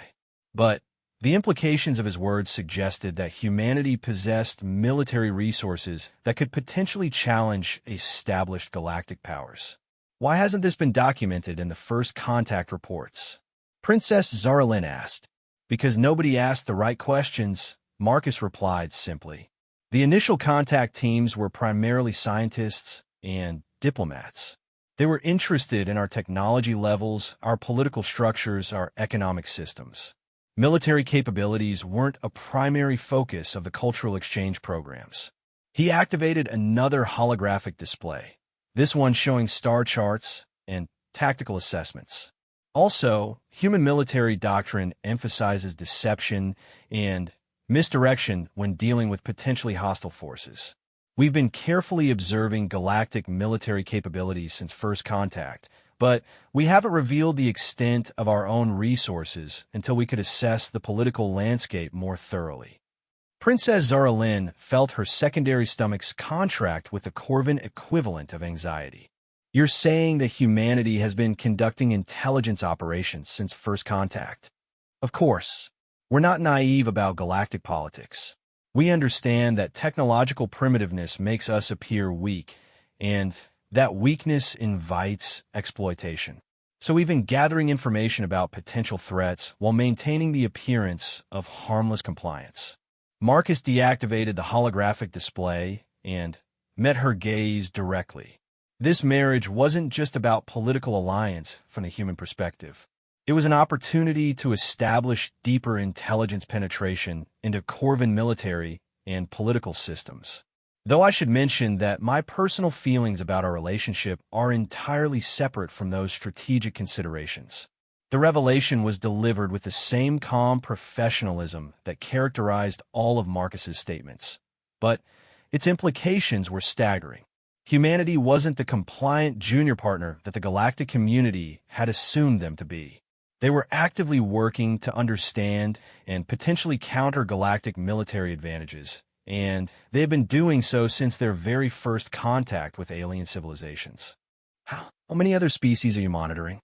A: But the implications of his words suggested that humanity possessed military resources that could potentially challenge established galactic powers. Why hasn't this been documented in the first contact reports? Princess Zaralyn asked. Because nobody asked the right questions, Marcus replied simply. The initial contact teams were primarily scientists and diplomats. They were interested in our technology levels, our political structures, our economic systems. Military capabilities weren't a primary focus of the cultural exchange programs. He activated another holographic display, this one showing star charts and tactical assessments. Also, human military doctrine emphasizes deception and misdirection when dealing with potentially hostile forces. We've been carefully observing galactic military capabilities since first contact, but we haven't revealed the extent of our own resources until we could assess the political landscape more thoroughly. Princess Zaralyn felt her secondary stomach's contract with the Corvin equivalent of anxiety. You're saying that humanity has been conducting intelligence operations since first contact? Of course. We're not naive about galactic politics. We understand that technological primitiveness makes us appear weak, and that weakness invites exploitation. So we've been gathering information about potential threats while maintaining the appearance of harmless compliance. Marcus deactivated the holographic display and met her gaze directly. This marriage wasn't just about political alliance from the human perspective. It was an opportunity to establish deeper intelligence penetration into Corvin military and political systems. Though I should mention that my personal feelings about our relationship are entirely separate from those strategic considerations. The revelation was delivered with the same calm professionalism that characterized all of Marcus's statements. But its implications were staggering. Humanity wasn't the compliant junior partner that the galactic community had assumed them to be. They were actively working to understand and potentially counter galactic military advantages, and they have been doing so since their very first contact with alien civilizations. How many other species are you monitoring?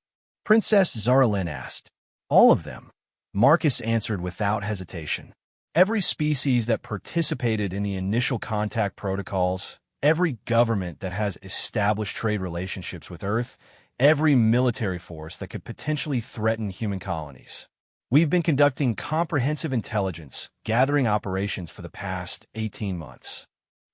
A: Princess Zaralyn asked. All of them, Marcus answered without hesitation. Every species that participated in the initial contact protocols, every government that has established trade relationships with Earth, every military force that could potentially threaten human colonies. We've been conducting comprehensive intelligence gathering operations for the past 18 months.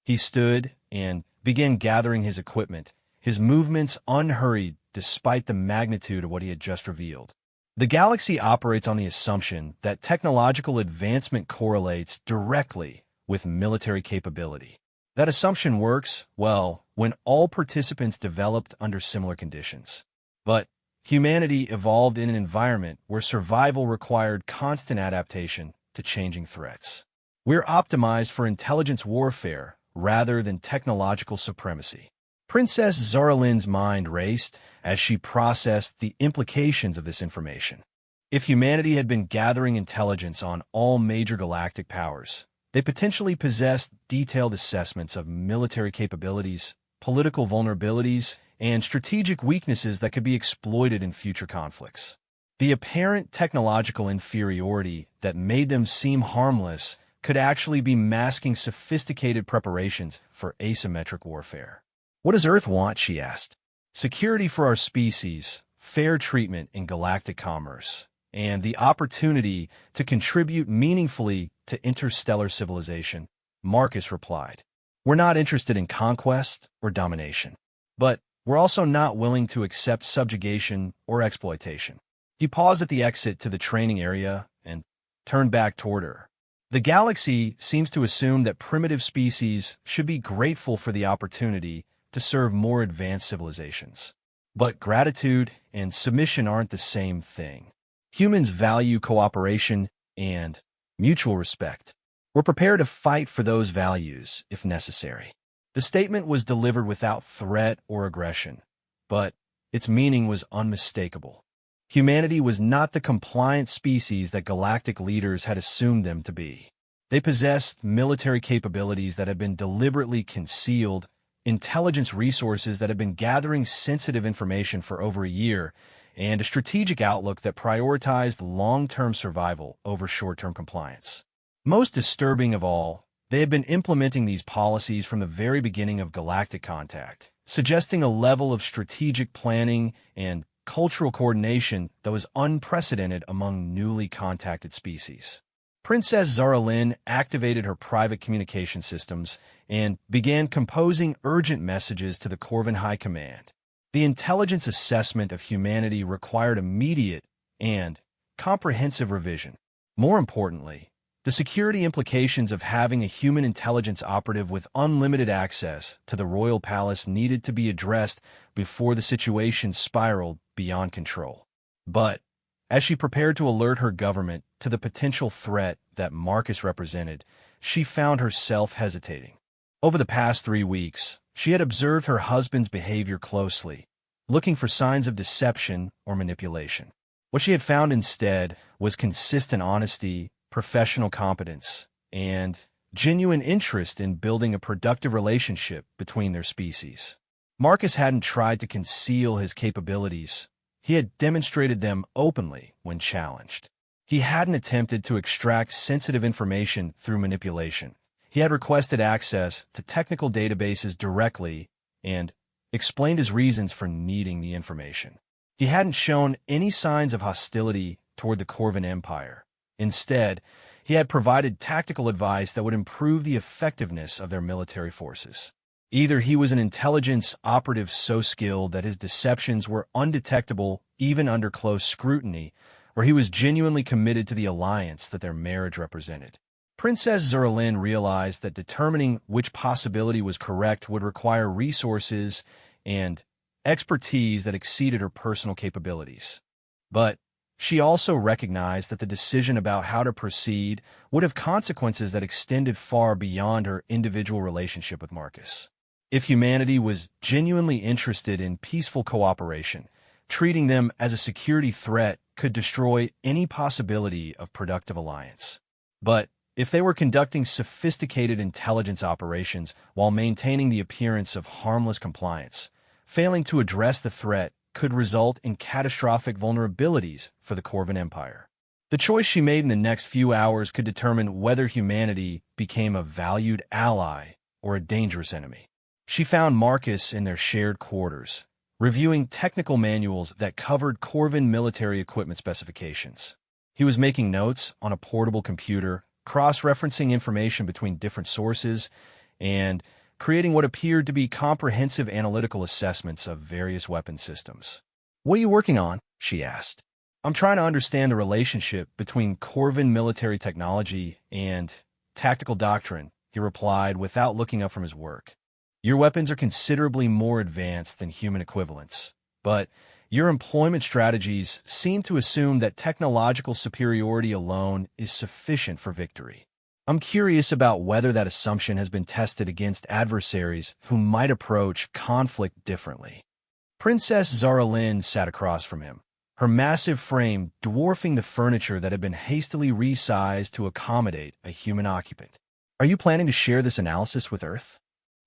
A: He stood and began gathering his equipment, his movements unhurried despite the magnitude of what he had just revealed. The galaxy operates on the assumption that technological advancement correlates directly with military capability. That assumption works, well, when all participants developed under similar conditions. But humanity evolved in an environment where survival required constant adaptation to changing threats. We're optimized for intelligence warfare rather than technological supremacy. Princess Zaralyn's mind raced as she processed the implications of this information. If humanity had been gathering intelligence on all major galactic powers, they potentially possessed detailed assessments of military capabilities, political vulnerabilities, and strategic weaknesses that could be exploited in future conflicts. The apparent technological inferiority that made them seem harmless could actually be masking sophisticated preparations for asymmetric warfare. What does Earth want? She asked. Security for our species, fair treatment in galactic commerce, and the opportunity to contribute meaningfully to interstellar civilization, Marcus replied. We're not interested in conquest or domination, but we're also not willing to accept subjugation or exploitation. He paused at the exit to the training area and turned back toward her. The galaxy seems to assume that primitive species should be grateful for the opportunity to serve more advanced civilizations. But gratitude and submission aren't the same thing. Humans value cooperation and mutual respect. We're prepared to fight for those values if necessary. The statement was delivered without threat or aggression, but its meaning was unmistakable. Humanity was not the compliant species that galactic leaders had assumed them to be. They possessed military capabilities that had been deliberately concealed, intelligence resources that had been gathering sensitive information for over a year, and a strategic outlook that prioritized long-term survival over short-term compliance. Most disturbing of all, they had been implementing these policies from the very beginning of galactic contact, suggesting a level of strategic planning and cultural coordination that was unprecedented among newly contacted species. Princess Zara Lynn activated her private communication systems and began composing urgent messages to the Corvin High Command. The intelligence assessment of humanity required immediate and comprehensive revision. More importantly, the security implications of having a human intelligence operative with unlimited access to the royal palace needed to be addressed before the situation spiraled beyond control. But as she prepared to alert her government to the potential threat that Marcus represented, she found herself hesitating. Over the past 3 weeks, she had observed her husband's behavior closely, looking for signs of deception or manipulation. What she had found instead was consistent honesty, professional competence, and genuine interest in building a productive relationship between their species. Marcus hadn't tried to conceal his capabilities. He had demonstrated them openly when challenged. He hadn't attempted to extract sensitive information through manipulation. He had requested access to technical databases directly and explained his reasons for needing the information. He hadn't shown any signs of hostility toward the Corvin Empire. Instead, he had provided tactical advice that would improve the effectiveness of their military forces. Either he was an intelligence operative so skilled that his deceptions were undetectable even under close scrutiny, or he was genuinely committed to the alliance that their marriage represented. Princess Zara Lynn realized that determining which possibility was correct would require resources and expertise that exceeded her personal capabilities. But she also recognized that the decision about how to proceed would have consequences that extended far beyond her individual relationship with Marcus. If humanity was genuinely interested in peaceful cooperation, treating them as a security threat could destroy any possibility of productive alliance. But if they were conducting sophisticated intelligence operations while maintaining the appearance of harmless compliance, failing to address the threat could result in catastrophic vulnerabilities for the Corvin Empire. The choice she made in the next few hours could determine whether humanity became a valued ally or a dangerous enemy. She found Marcus in their shared quarters, reviewing technical manuals that covered Corvin military equipment specifications. He was making notes on a portable computer, cross-referencing information between different sources, and creating what appeared to be comprehensive analytical assessments of various weapon systems. "What are you working on?" she asked. "I'm trying to understand the relationship between Corvin military technology and tactical doctrine," he replied without looking up from his work. "Your weapons are considerably more advanced than human equivalents, but your employment strategies seem to assume that technological superiority alone is sufficient for victory. I'm curious about whether that assumption has been tested against adversaries who might approach conflict differently." Princess Zara Lynn sat across from him, her massive frame dwarfing the furniture that had been hastily resized to accommodate a human occupant. "Are you planning to share this analysis with Earth?"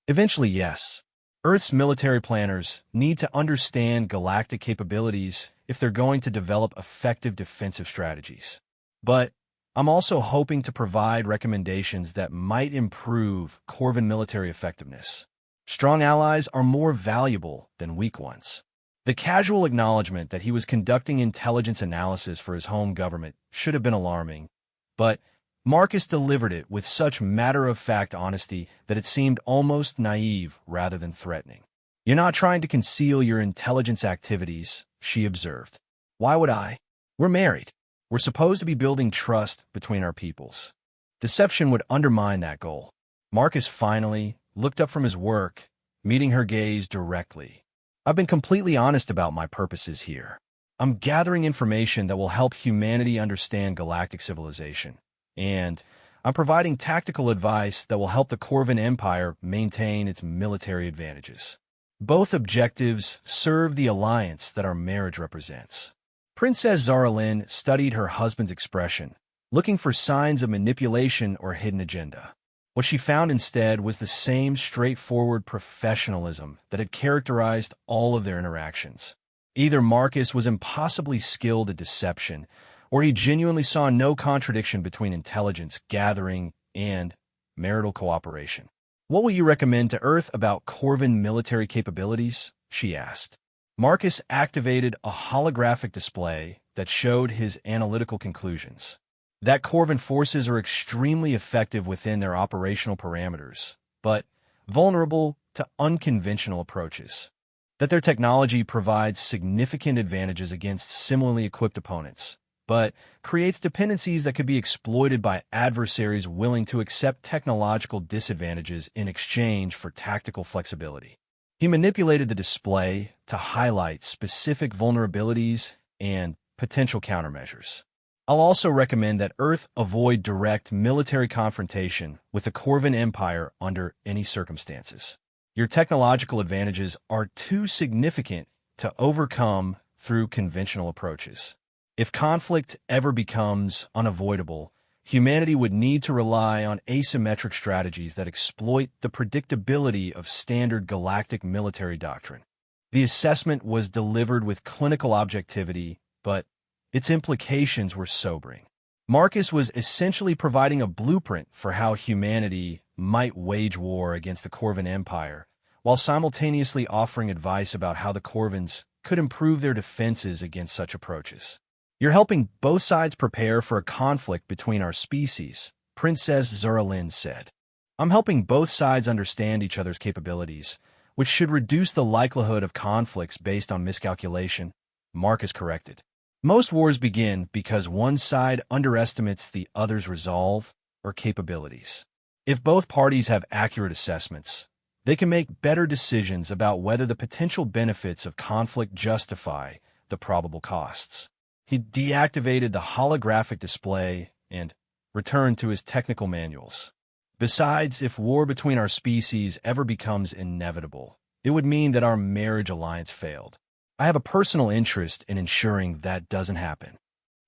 A: "Eventually, yes. Earth's military planners need to understand galactic capabilities if they're going to develop effective defensive strategies. But I'm also hoping to provide recommendations that might improve Corvin military effectiveness. Strong allies are more valuable than weak ones." The casual acknowledgement that he was conducting intelligence analysis for his home government should have been alarming, but Marcus delivered it with such matter-of-fact honesty that it seemed almost naive rather than threatening. "You're not trying to conceal your intelligence activities," she observed. "Why would I? We're married. We're supposed to be building trust between our peoples. Deception would undermine that goal." Marcus finally looked up from his work, meeting her gaze directly. "I've been completely honest about my purposes here. I'm gathering information that will help humanity understand galactic civilization, and I'm providing tactical advice that will help the Corvin Empire maintain its military advantages. Both objectives serve the alliance that our marriage represents." Princess Zaralyn studied her husband's expression, looking for signs of manipulation or hidden agenda. What she found instead was the same straightforward professionalism that had characterized all of their interactions. Either Marcus was impossibly skilled at deception, or he genuinely saw no contradiction between intelligence gathering and marital cooperation. "What will you recommend to Earth about Corvin military capabilities?" she asked. Marcus activated a holographic display that showed his analytical conclusions. That Corvin forces are extremely effective within their operational parameters, but vulnerable to unconventional approaches. That their technology provides significant advantages against similarly equipped opponents, but creates dependencies that could be exploited by adversaries willing to accept technological disadvantages in exchange for tactical flexibility. He manipulated the display to highlight specific vulnerabilities and potential countermeasures. "I'll also recommend that Earth avoid direct military confrontation with the Corvin Empire under any circumstances. Your technological advantages are too significant to overcome through conventional approaches. If conflict ever becomes unavoidable, humanity would need to rely on asymmetric strategies that exploit the predictability of standard galactic military doctrine." The assessment was delivered with clinical objectivity, but its implications were sobering. Marcus was essentially providing a blueprint for how humanity might wage war against the Corvin Empire, while simultaneously offering advice about how the Corvins could improve their defenses against such approaches. "You're helping both sides prepare for a conflict between our species," Princess Zaralyn said. "I'm helping both sides understand each other's capabilities, which should reduce the likelihood of conflicts based on miscalculation," Marcus corrected. "Most wars begin because one side underestimates the other's resolve or capabilities. If both parties have accurate assessments, they can make better decisions about whether the potential benefits of conflict justify the probable costs." He deactivated the holographic display and returned to his technical manuals. "Besides, if war between our species ever becomes inevitable, it would mean that our marriage alliance failed. I have a personal interest in ensuring that doesn't happen."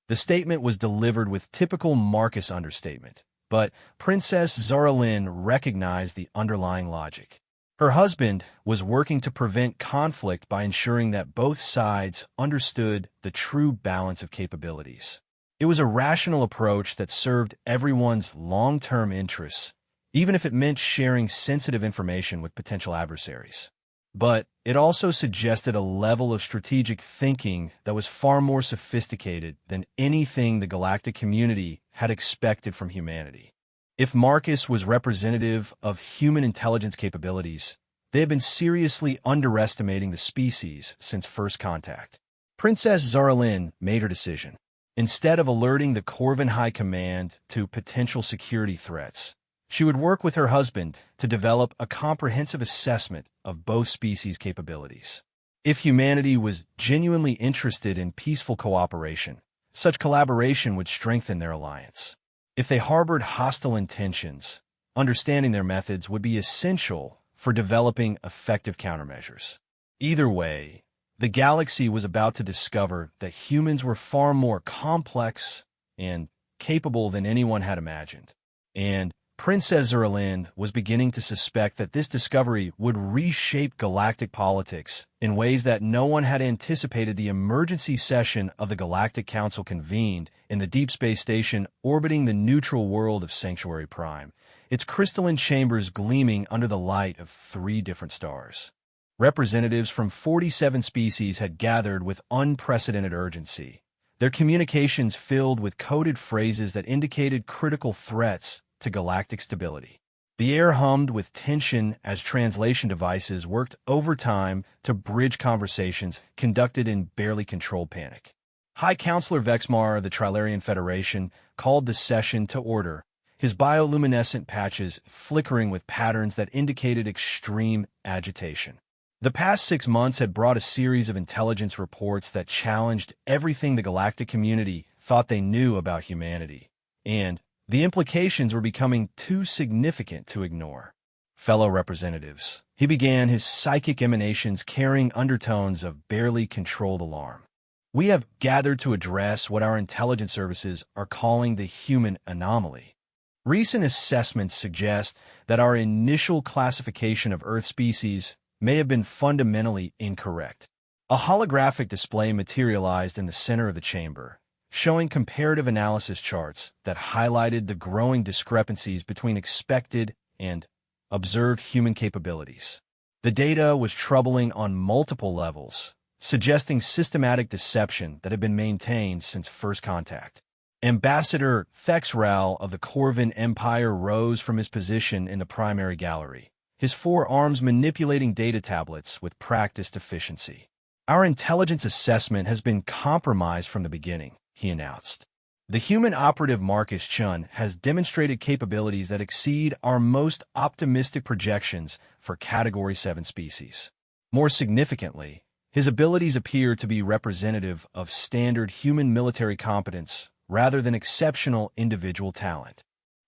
A: The statement was delivered with typical Marcus understatement, but Princess Zaralyn recognized the underlying logic. Her husband was working to prevent conflict by ensuring that both sides understood the true balance of capabilities. It was a rational approach that served everyone's long-term interests, even if it meant sharing sensitive information with potential adversaries. But it also suggested a level of strategic thinking that was far more sophisticated than anything the galactic community had expected from humanity. If Marcus was representative of human intelligence capabilities, they had been seriously underestimating the species since first contact. Princess Zaralyn made her decision. Instead of alerting the Corvin High Command to potential security threats, she would work with her husband to develop a comprehensive assessment of both species' capabilities. If humanity was genuinely interested in peaceful cooperation, such collaboration would strengthen their alliance. If they harbored hostile intentions, understanding their methods would be essential for developing effective countermeasures. Either way, the galaxy was about to discover that humans were far more complex and capable than anyone had imagined. And Princess Zaralyn was beginning to suspect that this discovery would reshape galactic politics in ways that no one had anticipated. The emergency session of the Galactic Council convened in the deep space station orbiting the neutral world of Sanctuary Prime, its crystalline chambers gleaming under the light of 3 different stars. Representatives from 47 species had gathered with unprecedented urgency, their communications filled with coded phrases that indicated critical threats to galactic stability. The air hummed with tension as translation devices worked overtime to bridge conversations conducted in barely controlled panic. High Counselor Vexmar of the Trilarian Federation called the session to order, his bioluminescent patches flickering with patterns that indicated extreme agitation. The past 6 months had brought a series of intelligence reports that challenged everything the galactic community thought they knew about humanity, and the implications were becoming too significant to ignore. Fellow representatives, he began, his psychic emanations carrying undertones of barely controlled alarm. We have gathered to address what our intelligence services are calling the human anomaly. Recent assessments suggest that our initial classification of Earth species may have been fundamentally incorrect. A holographic display materialized in the center of the chamber, showing comparative analysis charts that highlighted the growing discrepancies between expected and observed human capabilities. The data was troubling on multiple levels, suggesting systematic deception that had been maintained since first contact. Ambassador Thexral of the Corvin Empire rose from his position in the primary gallery, his forearms manipulating data tablets with practiced efficiency. Our intelligence assessment has been compromised from the beginning, he announced. The human operative Marcus Chun has demonstrated capabilities that exceed our most optimistic projections for Category 7 species. More significantly, his abilities appear to be representative of standard human military competence rather than exceptional individual talent.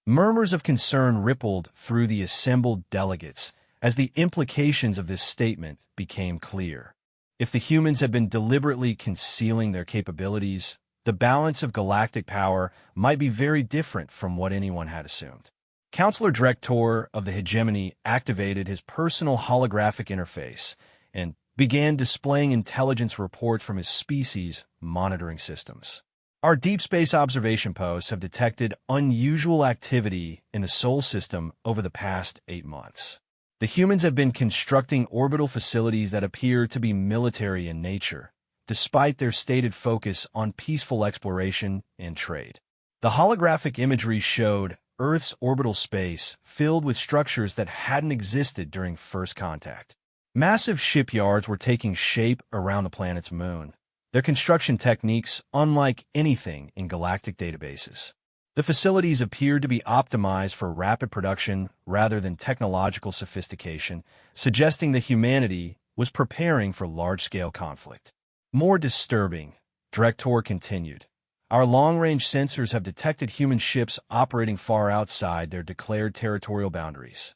A: Murmurs of concern rippled through the assembled delegates as the implications of this statement became clear. If the humans had been deliberately concealing their capabilities, the balance of galactic power might be very different from what anyone had assumed. Counselor Director of the Hegemony activated his personal holographic interface and began displaying intelligence reports from his species monitoring systems. Our deep space observation posts have detected unusual activity in the Sol system over the past 8 months. The humans have been constructing orbital facilities that appear to be military in nature, despite their stated focus on peaceful exploration and trade. The holographic imagery showed Earth's orbital space filled with structures that hadn't existed during first contact. Massive shipyards were taking shape around the planet's moon, their construction techniques unlike anything in galactic databases. The facilities appeared to be optimized for rapid production rather than technological sophistication, suggesting that humanity was preparing for large-scale conflict. More disturbing, Director continued, our long-range sensors have detected human ships operating far outside their declared territorial boundaries.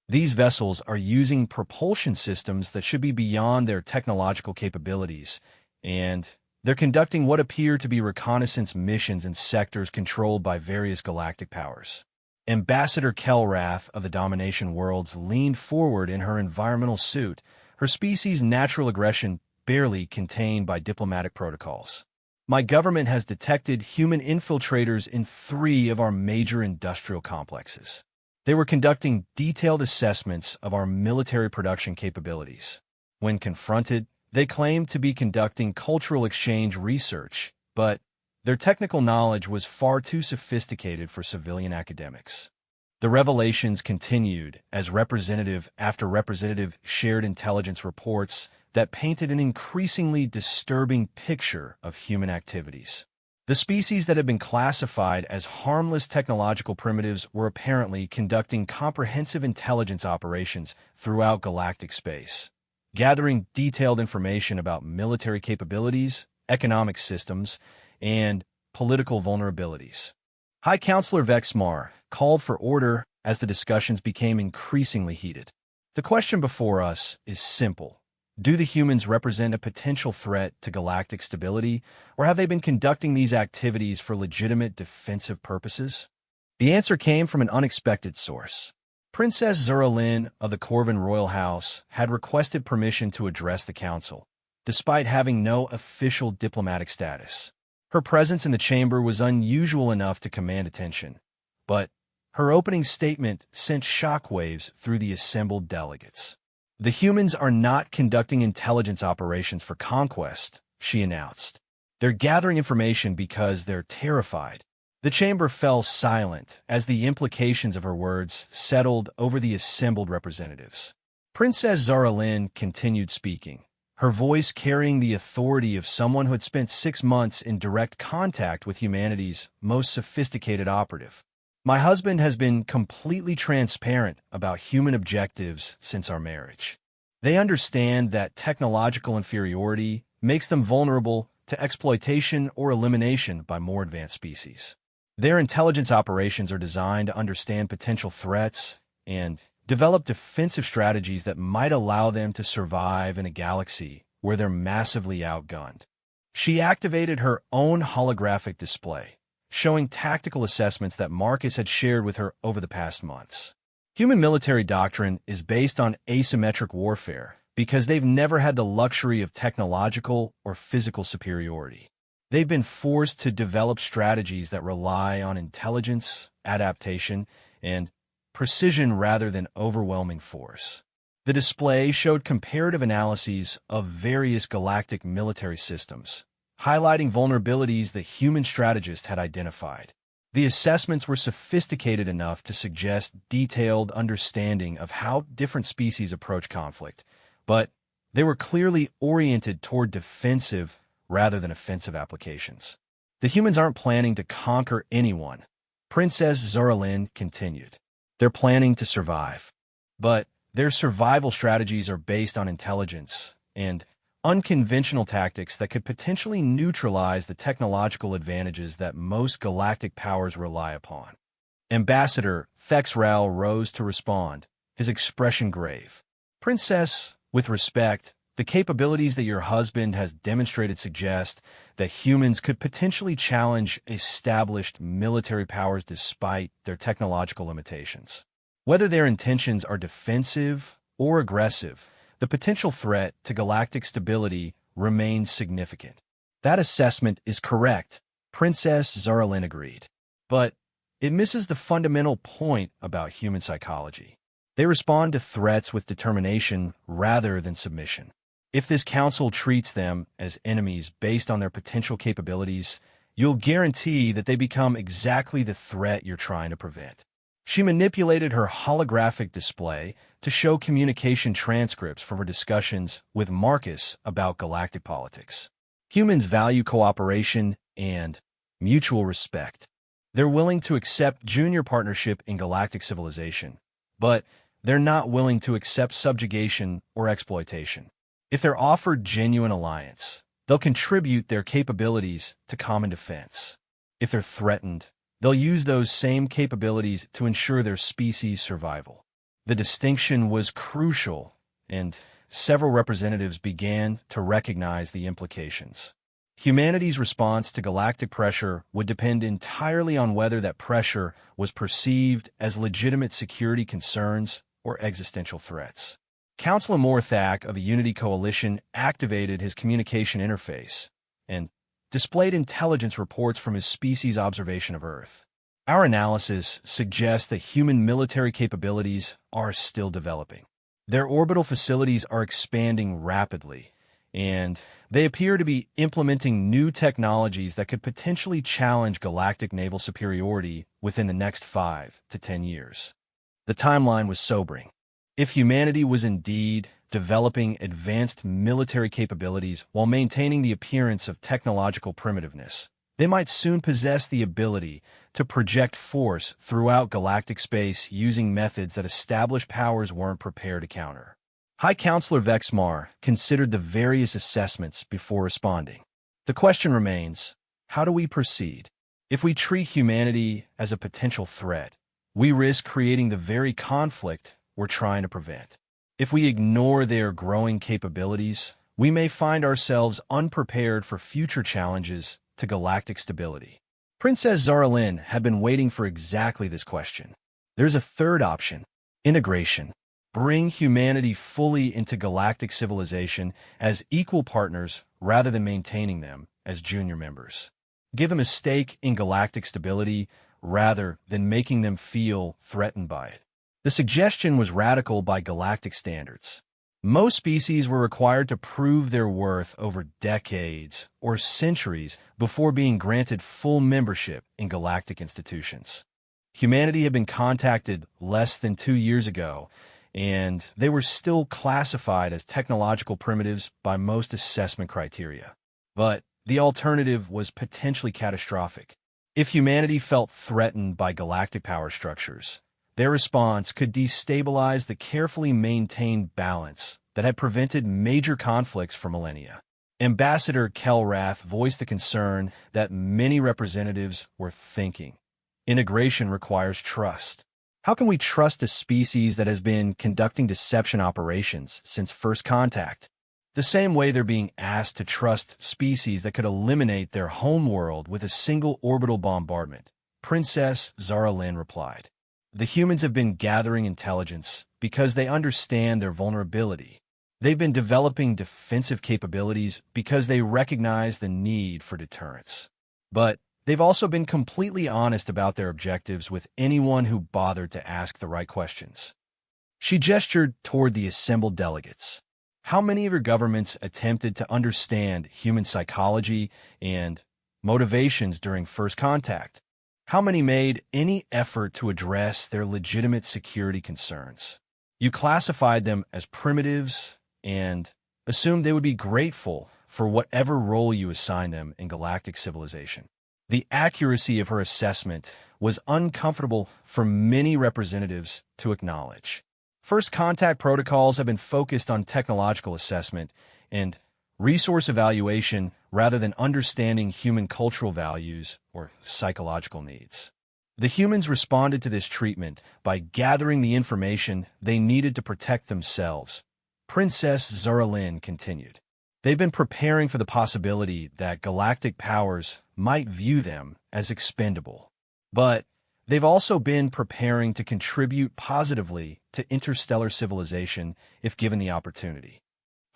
A: These vessels are using propulsion systems that should be beyond their technological capabilities, and they're conducting what appear to be reconnaissance missions in sectors controlled by various galactic powers. Ambassador Kelrath of the Domination Worlds leaned forward in her environmental suit, her species' natural aggression barely contained by diplomatic protocols. My government has detected human infiltrators in 3 of our major industrial complexes. They were conducting detailed assessments of our military production capabilities. When confronted, they claimed to be conducting cultural exchange research, but their technical knowledge was far too sophisticated for civilian academics. The revelations continued as representative after representative shared intelligence reports that painted an increasingly disturbing picture of human activities. The species that had been classified as harmless technological primitives were apparently conducting comprehensive intelligence operations throughout galactic space, gathering detailed information about military capabilities, economic systems, and political vulnerabilities. High Counselor Vexmar called for order as the discussions became increasingly heated. The question before us is simple. Do the humans represent a potential threat to galactic stability, or have they been conducting these activities for legitimate defensive purposes? The answer came from an unexpected source. Princess Zuralyn of the Corvin Royal House had requested permission to address the council, despite having no official diplomatic status. Her presence in the chamber was unusual enough to command attention, but her opening statement sent shockwaves through the assembled delegates. "The humans are not conducting intelligence operations for conquest," she announced. "They're gathering information because they're terrified." The chamber fell silent as the implications of her words settled over the assembled representatives. Princess Zara Lynn continued speaking, her voice carrying the authority of someone who had spent 6 months in direct contact with humanity's most sophisticated operative. "My husband has been completely transparent about human objectives since our marriage. They understand that technological inferiority makes them vulnerable to exploitation or elimination by more advanced species. Their intelligence operations are designed to understand potential threats and develop defensive strategies that might allow them to survive in a galaxy where they're massively outgunned." She activated her own holographic display, showing tactical assessments that Marcus had shared with her over the past months. Human military doctrine is based on asymmetric warfare because they've never had the luxury of technological or physical superiority. They've been forced to develop strategies that rely on intelligence, adaptation, and precision rather than overwhelming force. The display showed comparative analyses of various galactic military systems, highlighting vulnerabilities that human strategists had identified. The assessments were sophisticated enough to suggest detailed understanding of how different species approach conflict, but they were clearly oriented toward defensive rather than offensive applications. "The humans aren't planning to conquer anyone," Princess Zara Lynn continued. "They're planning to survive. But their survival strategies are based on intelligence and unconventional tactics that could potentially neutralize the technological advantages that most galactic powers rely upon." Ambassador Thex Rao rose to respond, his expression grave. "Princess, with respect, the capabilities that your husband has demonstrated suggest that humans could potentially challenge established military powers despite their technological limitations. Whether their intentions are defensive or aggressive, the potential threat to galactic stability remains significant." "That assessment is correct," Princess Zara Lynn agreed. "But it misses the fundamental point about human psychology. They respond to threats with determination rather than submission. If this council treats them as enemies based on their potential capabilities, you'll guarantee that they become exactly the threat you're trying to prevent." She manipulated her holographic display to show communication transcripts from her discussions with Marcus about galactic politics. "Humans value cooperation and mutual respect. They're willing to accept junior partnership in galactic civilization, but they're not willing to accept subjugation or exploitation. If they're offered genuine alliance, they'll contribute their capabilities to common defense. If they're threatened, they'll use those same capabilities to ensure their species' survival." The distinction was crucial, and several representatives began to recognize the implications. Humanity's response to galactic pressure would depend entirely on whether that pressure was perceived as legitimate security concerns or existential threats. Councilor Morthak of the Unity Coalition activated his communication interface and displayed intelligence reports from his species' observation of Earth. "Our analysis suggests that human military capabilities are still developing. Their orbital facilities are expanding rapidly, and they appear to be implementing new technologies that could potentially challenge galactic naval superiority within the next 5 to 10 years. The timeline was sobering. If humanity was indeed developing advanced military capabilities while maintaining the appearance of technological primitiveness, they might soon possess the ability to project force throughout galactic space using methods that established powers weren't prepared to counter." High Counselor Vexmar considered the various assessments before responding. "The question remains, how do we proceed? If we treat humanity as a potential threat, we risk creating the very conflict we're trying to prevent. If we ignore their growing capabilities, we may find ourselves unprepared for future challenges to galactic stability." Princess Zara Lynn had been waiting for exactly this question. "There's a third option: integration. Bring humanity fully into galactic civilization as equal partners rather than maintaining them as junior members. Give them a stake in galactic stability rather than making them feel threatened by it." The suggestion was radical by galactic standards. Most species were required to prove their worth over decades or centuries before being granted full membership in galactic institutions. Humanity had been contacted less than 2 years ago, and they were still classified as technological primitives by most assessment criteria. But the alternative was potentially catastrophic. If humanity felt threatened by galactic power structures, their response could destabilize the carefully maintained balance that had prevented major conflicts for millennia. Ambassador Kelrath voiced the concern that many representatives were thinking. Integration requires trust. How can we trust a species that has been conducting deception operations since first contact? The same way they're being asked to trust species that could eliminate their homeworld with a single orbital bombardment, Princess Zara Lynn replied. The humans have been gathering intelligence because they understand their vulnerability. They've been developing defensive capabilities because they recognize the need for deterrence. But they've also been completely honest about their objectives with anyone who bothered to ask the right questions. She gestured toward the assembled delegates. How many of your governments attempted to understand human psychology and motivations during first contact? How many made any effort to address their legitimate security concerns? You classified them as primitives and assumed they would be grateful for whatever role you assigned them in galactic civilization. The accuracy of her assessment was uncomfortable for many representatives to acknowledge. First contact protocols have been focused on technological assessment and resource evaluation rather than understanding human cultural values or psychological needs. The humans responded to this treatment by gathering the information they needed to protect themselves. Princess Zara Lynn continued. They've been preparing for the possibility that galactic powers might view them as expendable. But they've also been preparing to contribute positively to interstellar civilization if given the opportunity.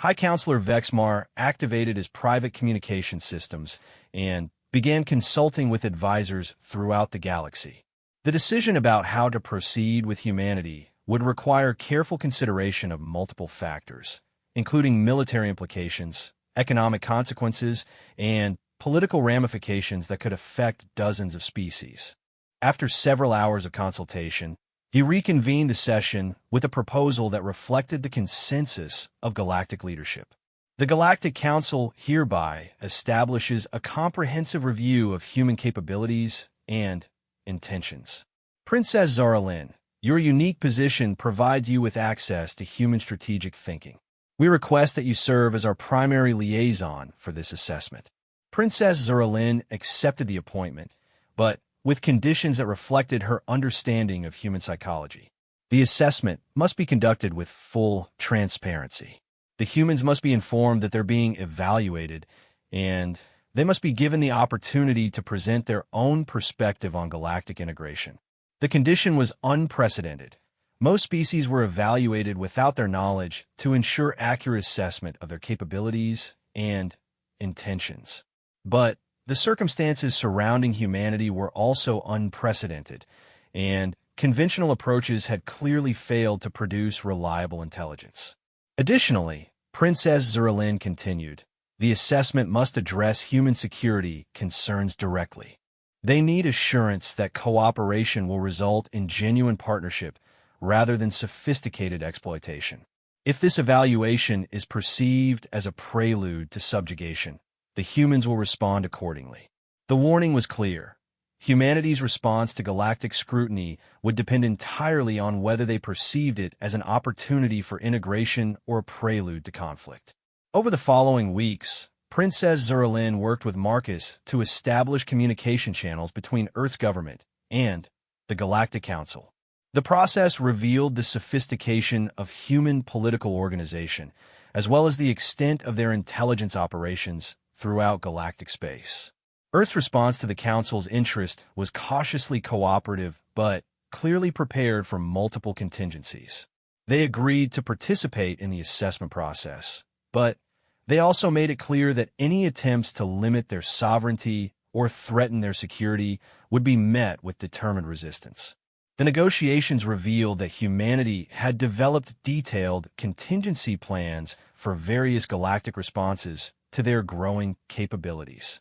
A: High Counselor Vexmar activated his private communication systems and began consulting with advisors throughout the galaxy. The decision about how to proceed with humanity would require careful consideration of multiple factors, including military implications, economic consequences, and political ramifications that could affect dozens of species. After several hours of consultation, he reconvened the session with a proposal that reflected the consensus of galactic leadership. The Galactic Council hereby establishes a comprehensive review of human capabilities and intentions. Princess Zara Lynn, your unique position provides you with access to human strategic thinking. We request that you serve as our primary liaison for this assessment. Princess Zara Lynn accepted the appointment, but with conditions that reflected her understanding of human psychology. The assessment must be conducted with full transparency. The humans must be informed that they're being evaluated, and they must be given the opportunity to present their own perspective on galactic integration. The condition was unprecedented. Most species were evaluated without their knowledge to ensure accurate assessment of their capabilities and intentions. But the circumstances surrounding humanity were also unprecedented, and conventional approaches had clearly failed to produce reliable intelligence. Additionally, Princess Zara Lynn continued, the assessment must address human security concerns directly. They need assurance that cooperation will result in genuine partnership rather than sophisticated exploitation. If this evaluation is perceived as a prelude to subjugation, the humans will respond accordingly. The warning was clear. Humanity's response to galactic scrutiny would depend entirely on whether they perceived it as an opportunity for integration or a prelude to conflict. Over the following weeks, Princess Zara Lynn worked with Marcus to establish communication channels between Earth's government and the Galactic Council. The process revealed the sophistication of human political organization, as well as the extent of their intelligence operations throughout galactic space. Earth's response to the Council's interest was cautiously cooperative, but clearly prepared for multiple contingencies. They agreed to participate in the assessment process, but they also made it clear that any attempts to limit their sovereignty or threaten their security would be met with determined resistance. The negotiations revealed that humanity had developed detailed contingency plans for various galactic responses to their growing capabilities.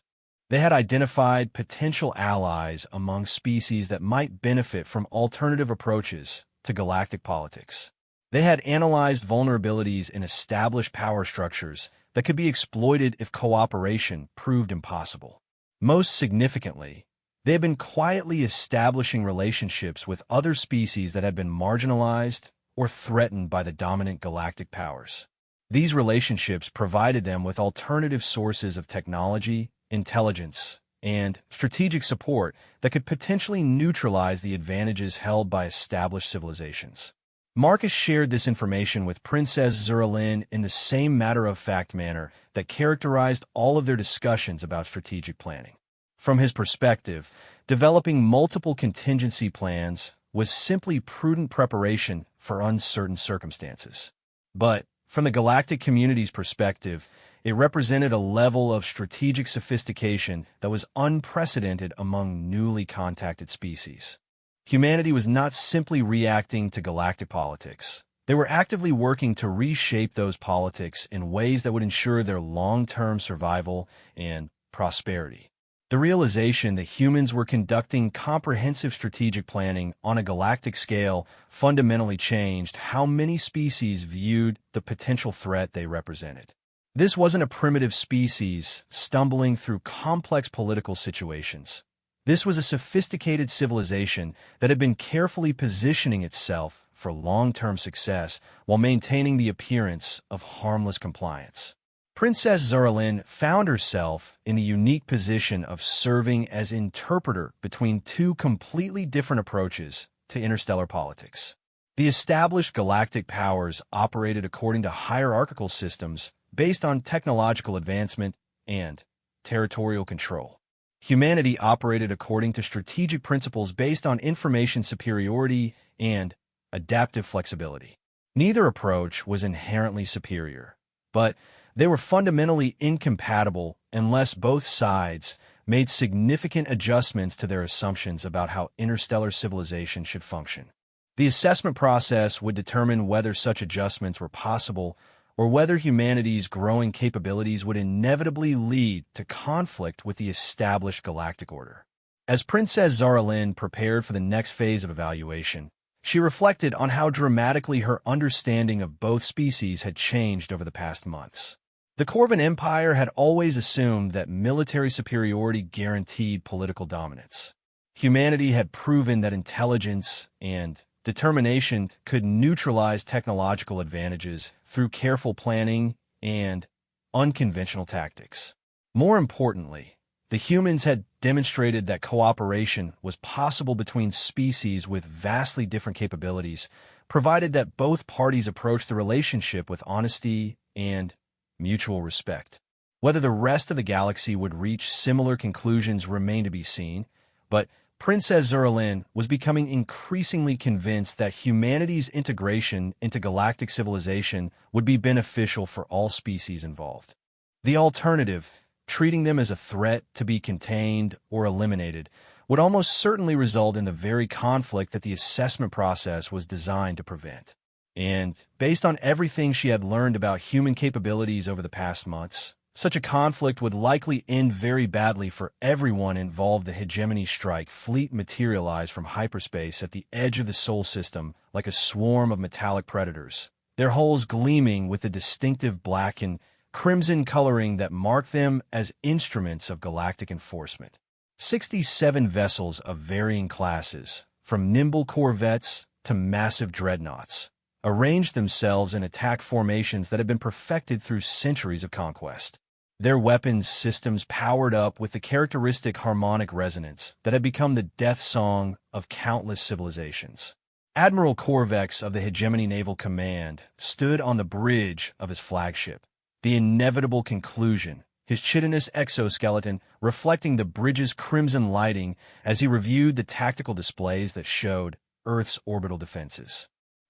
A: They had identified potential allies among species that might benefit from alternative approaches to galactic politics. They had analyzed vulnerabilities in established power structures that could be exploited if cooperation proved impossible. Most significantly, they had been quietly establishing relationships with other species that had been marginalized or threatened by the dominant galactic powers. These relationships provided them with alternative sources of technology, intelligence, and strategic support that could potentially neutralize the advantages held by established civilizations. Marcus shared this information with Princess Zeralin in the same matter-of-fact manner that characterized all of their discussions about strategic planning. From his perspective, developing multiple contingency plans was simply prudent preparation for uncertain circumstances. But from the galactic community's perspective, it represented a level of strategic sophistication that was unprecedented among newly contacted species. Humanity was not simply reacting to galactic politics. They were actively working to reshape those politics in ways that would ensure their long-term survival and prosperity. The realization that humans were conducting comprehensive strategic planning on a galactic scale fundamentally changed how many species viewed the potential threat they represented. This wasn't a primitive species stumbling through complex political situations. This was a sophisticated civilization that had been carefully positioning itself for long-term success while maintaining the appearance of harmless compliance. Princess Zeralin found herself in the unique position of serving as interpreter between two completely different approaches to interstellar politics. The established galactic powers operated according to hierarchical systems based on technological advancement and territorial control. Humanity operated according to strategic principles based on information superiority and adaptive flexibility. Neither approach was inherently superior, but they were fundamentally incompatible unless both sides made significant adjustments to their assumptions about how interstellar civilization should function. The assessment process would determine whether such adjustments were possible or whether humanity's growing capabilities would inevitably lead to conflict with the established galactic order. As Princess Zeralin prepared for the next phase of evaluation, she reflected on how dramatically her understanding of both species had changed over the past months. The Corvan Empire had always assumed that military superiority guaranteed political dominance. Humanity had proven that intelligence and determination could neutralize technological advantages through careful planning and unconventional tactics. More importantly, the humans had demonstrated that cooperation was possible between species with vastly different capabilities, provided that both parties approached the relationship with honesty and mutual respect. Whether the rest of the galaxy would reach similar conclusions remained to be seen, but Princess Zeralin was becoming increasingly convinced that humanity's integration into galactic civilization would be beneficial for all species involved. The alternative, treating them as a threat to be contained or eliminated, would almost certainly result in the very conflict that the assessment process was designed to prevent. And based on everything she had learned about human capabilities over the past months, such a conflict would likely end very badly for everyone involved. The hegemony strike fleet materialized from hyperspace at the edge of the Sol system like a swarm of metallic predators, their hulls gleaming with the distinctive black and crimson coloring that marked them as instruments of galactic enforcement. 67 vessels of varying classes, from nimble corvettes to massive dreadnoughts, arranged themselves in attack formations that had been perfected through centuries of conquest. Their weapons systems powered up with the characteristic harmonic resonance that had become the death song of countless civilizations. Admiral Corvex of the Hegemony Naval Command stood on the bridge of his flagship, the inevitable conclusion, his chitinous exoskeleton reflecting the bridge's crimson lighting as he reviewed the tactical displays that showed Earth's orbital defenses.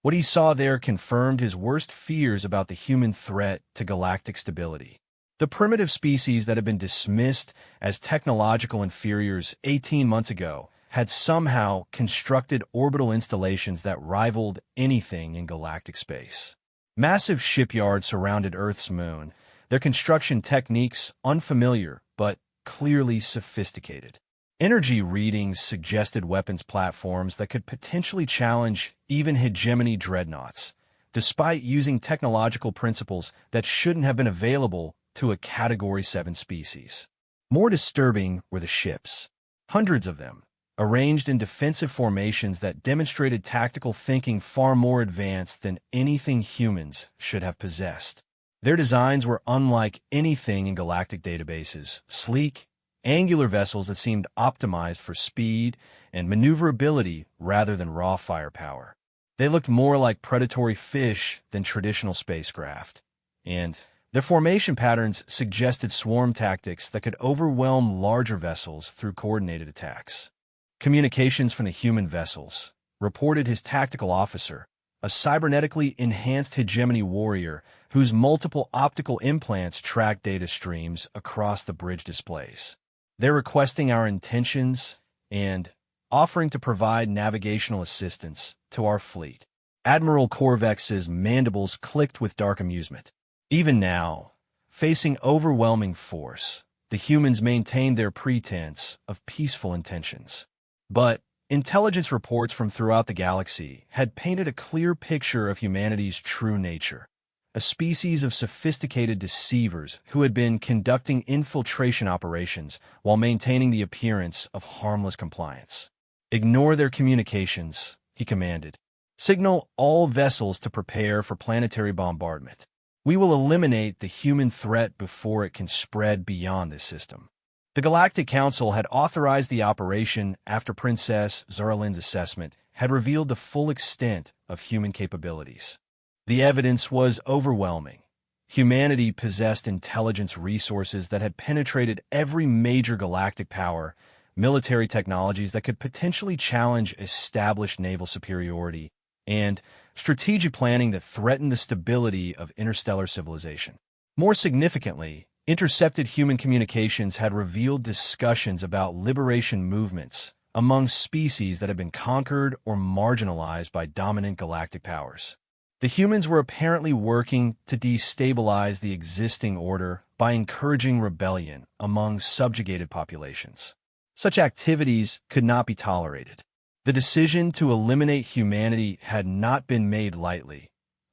A: What he saw there confirmed his worst fears about the human threat to galactic stability. The primitive species that had been dismissed as technological inferiors 18 months ago had somehow constructed orbital installations that rivaled anything in galactic space. Massive shipyards surrounded Earth's moon, their construction techniques unfamiliar but clearly sophisticated. Energy readings suggested weapons platforms that could potentially challenge even hegemony dreadnoughts, despite using technological principles that shouldn't have been available to a Category 7 species. More disturbing were the ships. Hundreds of them, arranged in defensive formations that demonstrated tactical thinking far more advanced than anything humans should have possessed. Their designs were unlike anything in galactic databases, sleek, angular vessels that seemed optimized for speed and maneuverability rather than raw firepower. They looked more like predatory fish than traditional spacecraft, and their formation patterns suggested swarm tactics that could overwhelm larger vessels through coordinated attacks. Communications from the human vessels, reported his tactical officer, a cybernetically enhanced hegemony warrior whose multiple optical implants tracked data streams across the bridge displays. They're requesting our intentions and offering to provide navigational assistance to our fleet. Admiral Korvex's mandibles clicked with dark amusement. Even now, facing overwhelming force, the humans maintained their pretense of peaceful intentions. But intelligence reports from throughout the galaxy had painted a clear picture of humanity's true nature. A species of sophisticated deceivers who had been conducting infiltration operations while maintaining the appearance of harmless compliance. "Ignore their communications," he commanded. "Signal all vessels to prepare for planetary bombardment. We will eliminate the human threat before it can spread beyond this system." The Galactic Council had authorized the operation after Princess Zaralin's assessment had revealed the full extent of human capabilities. The evidence was overwhelming. Humanity possessed intelligence resources that had penetrated every major galactic power, military technologies that could potentially challenge established naval superiority, and strategic planning that threatened the stability of interstellar civilization. More significantly, intercepted human communications had revealed discussions about liberation movements among species that had been conquered or marginalized by dominant galactic powers. The humans were apparently working to destabilize the existing order by encouraging rebellion among subjugated populations. Such activities could not be tolerated. The decision to eliminate humanity had not been made lightly,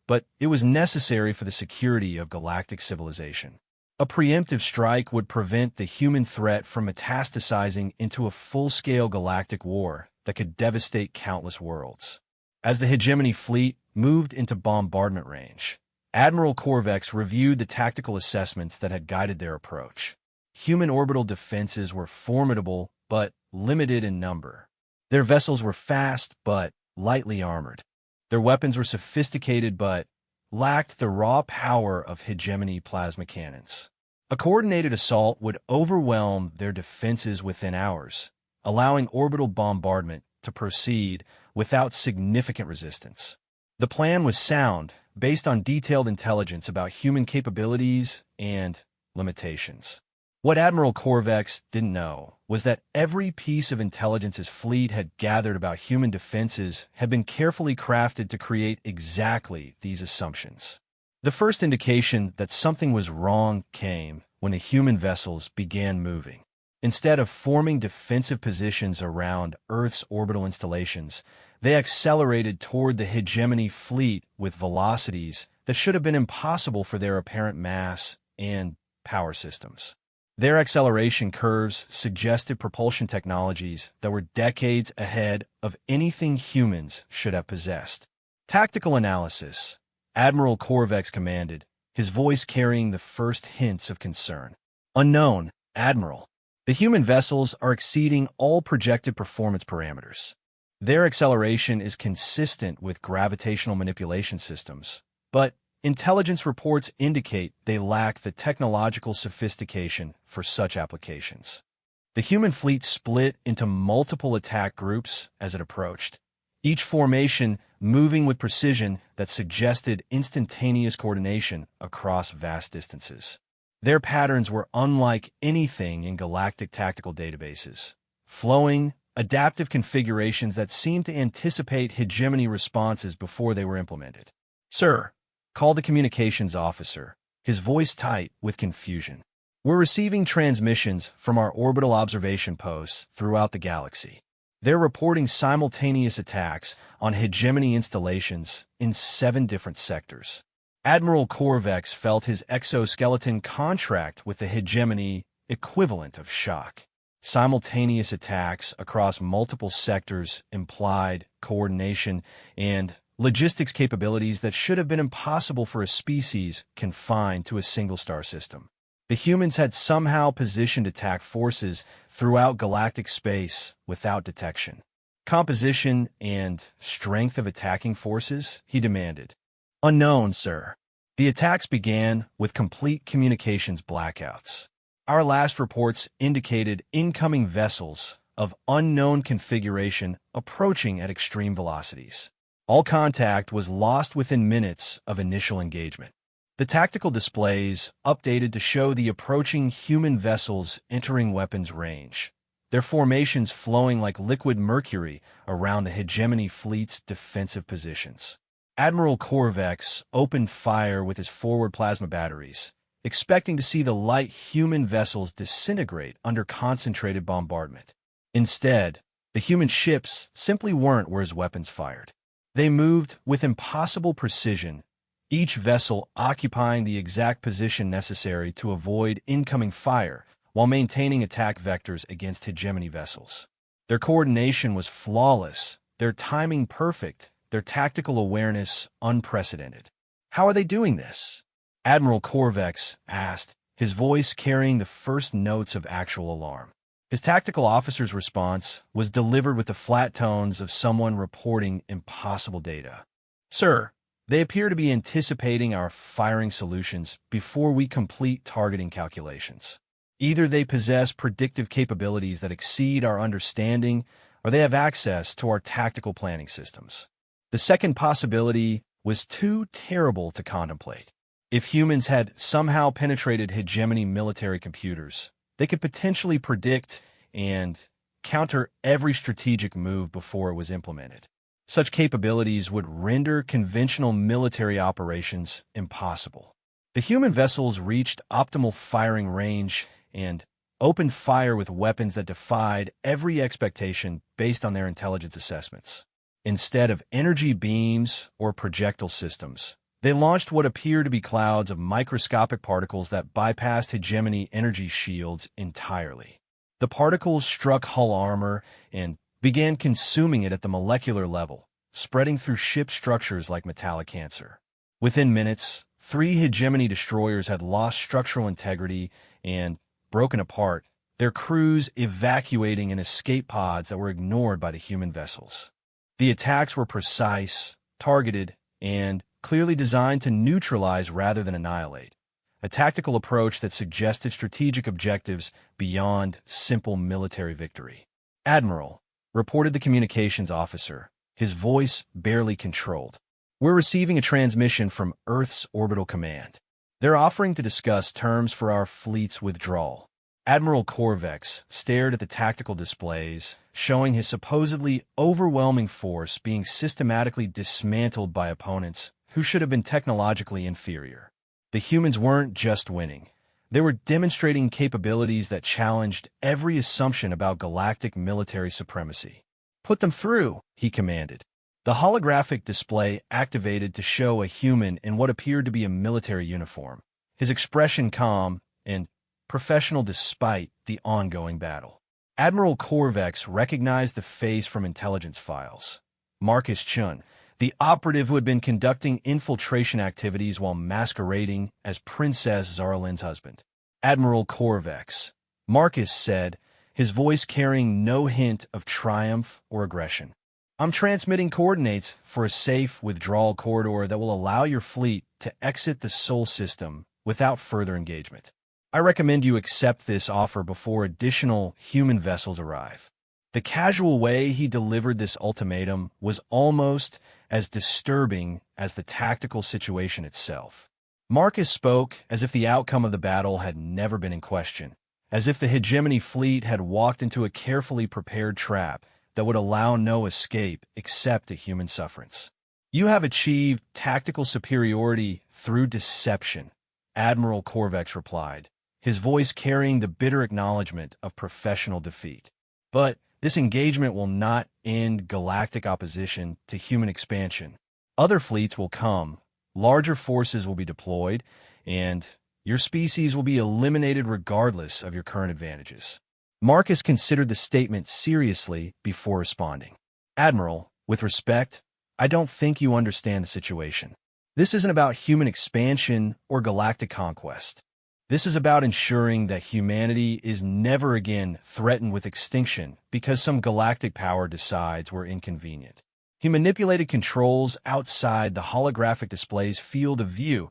A: but it was necessary for the security of galactic civilization. A preemptive strike would prevent the human threat from metastasizing into a full-scale galactic war that could devastate countless worlds. As the hegemony fleet moved into bombardment range, Admiral Korvex reviewed the tactical assessments that had guided their approach. Human orbital defenses were formidable but limited in number. Their vessels were fast but lightly armored. Their weapons were sophisticated but lacked the raw power of hegemony plasma cannons. A coordinated assault would overwhelm their defenses within hours, allowing orbital bombardment to proceed without significant resistance. The plan was sound, based on detailed intelligence about human capabilities and limitations. What Admiral Korvex didn't know was that every piece of intelligence his fleet had gathered about human defenses had been carefully crafted to create exactly these assumptions. The first indication that something was wrong came when the human vessels began moving. Instead of forming defensive positions around Earth's orbital installations, they accelerated toward the hegemony fleet with velocities that should have been impossible for their apparent mass and power systems. Their acceleration curves suggested propulsion technologies that were decades ahead of anything humans should have possessed. Tactical analysis, Admiral Korvex commanded, his voice carrying the first hints of concern. "Unknown, Admiral. The human vessels are exceeding all projected performance parameters. Their acceleration is consistent with gravitational manipulation systems, but intelligence reports indicate they lack the technological sophistication for such applications." The human fleet split into multiple attack groups as it approached, each formation moving with precision that suggested instantaneous coordination across vast distances. Their patterns were unlike anything in galactic tactical databases, flowing adaptive configurations that seemed to anticipate hegemony responses before they were implemented. "Sir," called the communications officer, his voice tight with confusion. "We're receiving transmissions from our orbital observation posts throughout the galaxy. They're reporting simultaneous attacks on hegemony installations in 7 different sectors." Admiral Corvex felt his exoskeleton contract with the hegemony equivalent of shock. Simultaneous attacks across multiple sectors implied coordination and logistics capabilities that should have been impossible for a species confined to a single star system. The humans had somehow positioned attack forces throughout galactic space without detection. "Composition and strength of attacking forces?" he demanded. "Unknown, sir." The attacks began with complete communications blackouts. "Our last reports indicated incoming vessels of unknown configuration approaching at extreme velocities. All contact was lost within minutes of initial engagement." The tactical displays updated to show the approaching human vessels entering weapons range, their formations flowing like liquid mercury around the hegemony fleet's defensive positions. Admiral Corvex opened fire with his forward plasma batteries, expecting to see the light human vessels disintegrate under concentrated bombardment. Instead, the human ships simply weren't where his weapons fired. They moved with impossible precision, each vessel occupying the exact position necessary to avoid incoming fire while maintaining attack vectors against hegemony vessels. Their coordination was flawless, their timing perfect, their tactical awareness unprecedented. "How are they doing this?" Admiral Corvex asked, his voice carrying the first notes of actual alarm. His tactical officer's response was delivered with the flat tones of someone reporting impossible data. "Sir, they appear to be anticipating our firing solutions before we complete targeting calculations. Either they possess predictive capabilities that exceed our understanding, or they have access to our tactical planning systems." The second possibility was too terrible to contemplate. If humans had somehow penetrated hegemony military computers, they could potentially predict and counter every strategic move before it was implemented. Such capabilities would render conventional military operations impossible. The human vessels reached optimal firing range and opened fire with weapons that defied every expectation based on their intelligence assessments. Instead of energy beams or projectile systems, they launched what appeared to be clouds of microscopic particles that bypassed hegemony energy shields entirely. The particles struck hull armor and began consuming it at the molecular level, spreading through ship structures like metallic cancer. Within minutes, 3 hegemony destroyers had lost structural integrity and broken apart, their crews evacuating in escape pods that were ignored by the human vessels. The attacks were precise, targeted, and clearly designed to neutralize rather than annihilate, a tactical approach that suggested strategic objectives beyond simple military victory. "Admiral," reported the communications officer, his voice barely controlled. "We're receiving a transmission from Earth's Orbital Command. They're offering to discuss terms for our fleet's withdrawal." Admiral Corvex stared at the tactical displays, showing his supposedly overwhelming force being systematically dismantled by opponents who should have been technologically inferior. The humans weren't just winning. They were demonstrating capabilities that challenged every assumption about galactic military supremacy. "Put them through," he commanded. The holographic display activated to show a human in what appeared to be a military uniform, his expression calm and professional despite the ongoing battle. Admiral Corvex recognized the face from intelligence files. Marcus Chun, the operative who had been conducting infiltration activities while masquerading as Princess Zarlin's husband. "Admiral Corvex," Marcus said, his voice carrying no hint of triumph or aggression. "I'm transmitting coordinates for a safe withdrawal corridor that will allow your fleet to exit the Sol system without further engagement. I recommend you accept this offer before additional human vessels arrive." The casual way he delivered this ultimatum was almost as disturbing as the tactical situation itself. Marcus spoke as if the outcome of the battle had never been in question, as if the hegemony fleet had walked into a carefully prepared trap that would allow no escape except a human sufferance. "You have achieved tactical superiority through deception," Admiral Corvex replied, his voice carrying the bitter acknowledgement of professional defeat. "But this engagement will not end galactic opposition to human expansion. Other fleets will come, larger forces will be deployed, and your species will be eliminated regardless of your current advantages." Marcus considered the statement seriously before responding. "Admiral, with respect, I don't think you understand the situation. This isn't about human expansion or galactic conquest. This is about ensuring that humanity is never again threatened with extinction because some galactic power decides we're inconvenient." He manipulated controls outside the holographic display's field of view,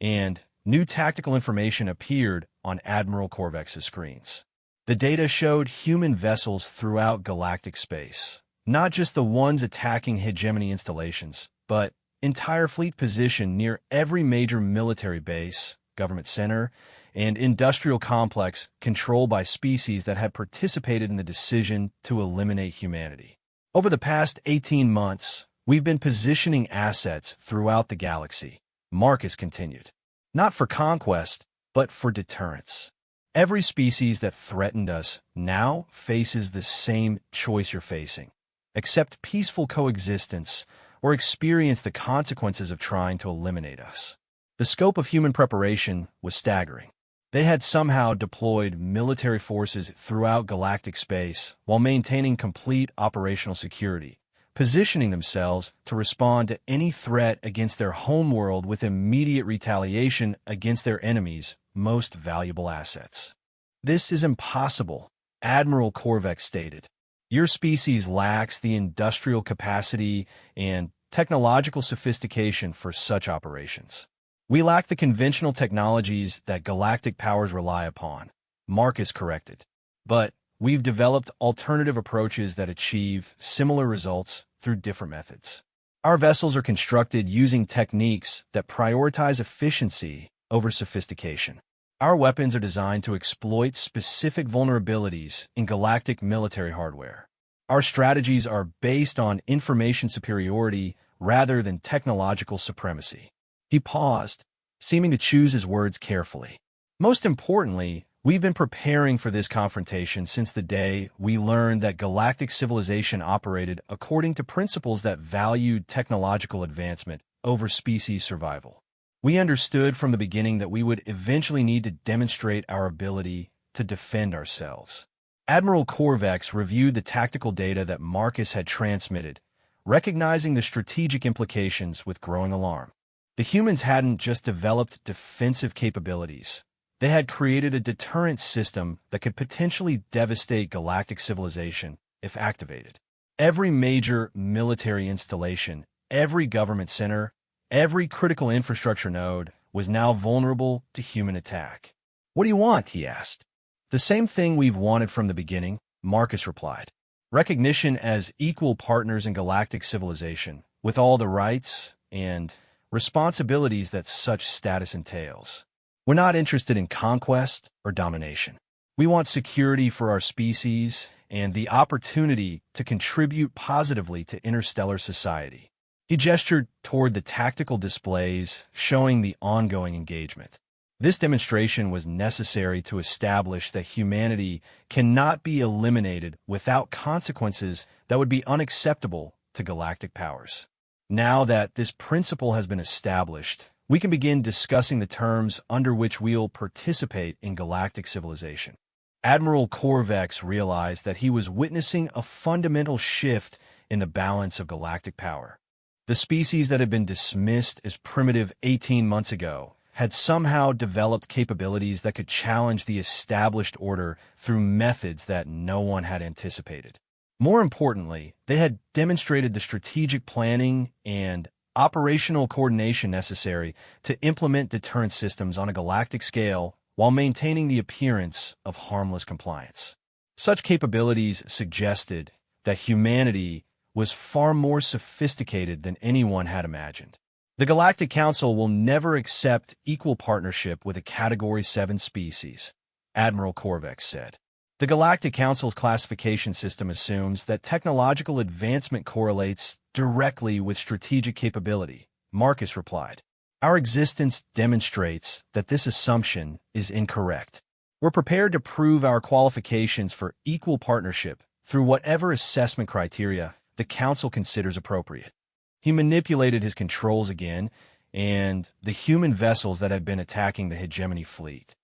A: and new tactical information appeared on Admiral Corvex's screens. The data showed human vessels throughout galactic space, not just the ones attacking hegemony installations, but entire fleet positioned near every major military base, government center, and industrial complex controlled by species that had participated in the decision to eliminate humanity. "Over the past 18 months, we've been positioning assets throughout the galaxy," Marcus continued. "Not for conquest, but for deterrence. Every species that threatened us now faces the same choice you're facing: accept peaceful coexistence or experience the consequences of trying to eliminate us." The scope of human preparation was staggering. They had somehow deployed military forces throughout galactic space while maintaining complete operational security, positioning themselves to respond to any threat against their homeworld with immediate retaliation against their enemies' most valuable assets. "This is impossible," Admiral Corvex stated. "Your species lacks the industrial capacity and technological sophistication for such operations. We lack the conventional technologies that galactic powers rely upon," Marcus corrected. "But we've developed alternative approaches that achieve similar results through different methods. Our vessels are constructed using techniques that prioritize efficiency over sophistication. Our weapons are designed to exploit specific vulnerabilities in galactic military hardware. Our strategies are based on information superiority rather than technological supremacy." He paused, seeming to choose his words carefully. "Most importantly, we've been preparing for this confrontation since the day we learned that galactic civilization operated according to principles that valued technological advancement over species survival. We understood from the beginning that we would eventually need to demonstrate our ability to defend ourselves." Admiral Corvex reviewed the tactical data that Marcus had transmitted, recognizing the strategic implications with growing alarm. The humans hadn't just developed defensive capabilities. They had created a deterrent system that could potentially devastate galactic civilization if activated. Every major military installation, every government center, every critical infrastructure node was now vulnerable to human attack. "What do you want?" he asked. "The same thing we've wanted from the beginning," Marcus replied. "Recognition as equal partners in galactic civilization, with all the rights and responsibilities that such status entails. We're not interested in conquest or domination. We want security for our species and the opportunity to contribute positively to interstellar society." He gestured toward the tactical displays showing the ongoing engagement. This demonstration was necessary to establish that humanity cannot be eliminated without consequences that would be unacceptable to galactic powers. Now that this principle has been established, we can begin discussing the terms under which we'll participate in galactic civilization. Admiral Corvex realized that he was witnessing a fundamental shift in the balance of galactic power. The species that had been dismissed as primitive 18 months ago had somehow developed capabilities that could challenge the established order through methods that no one had anticipated. More importantly, they had demonstrated the strategic planning and operational coordination necessary to implement deterrent systems on a galactic scale while maintaining the appearance of harmless compliance. Such capabilities suggested that humanity was far more sophisticated than anyone had imagined. The Galactic Council will never accept equal partnership with a Category 7 species, Admiral Korvac said. The Galactic Council's classification system assumes that technological advancement correlates directly with strategic capability, Marcus replied. Our existence demonstrates that this assumption is incorrect. We're prepared to prove our qualifications for equal partnership through whatever assessment criteria the Council considers appropriate. He manipulated his controls again, and the human vessels that had been attacking the hegemony fleet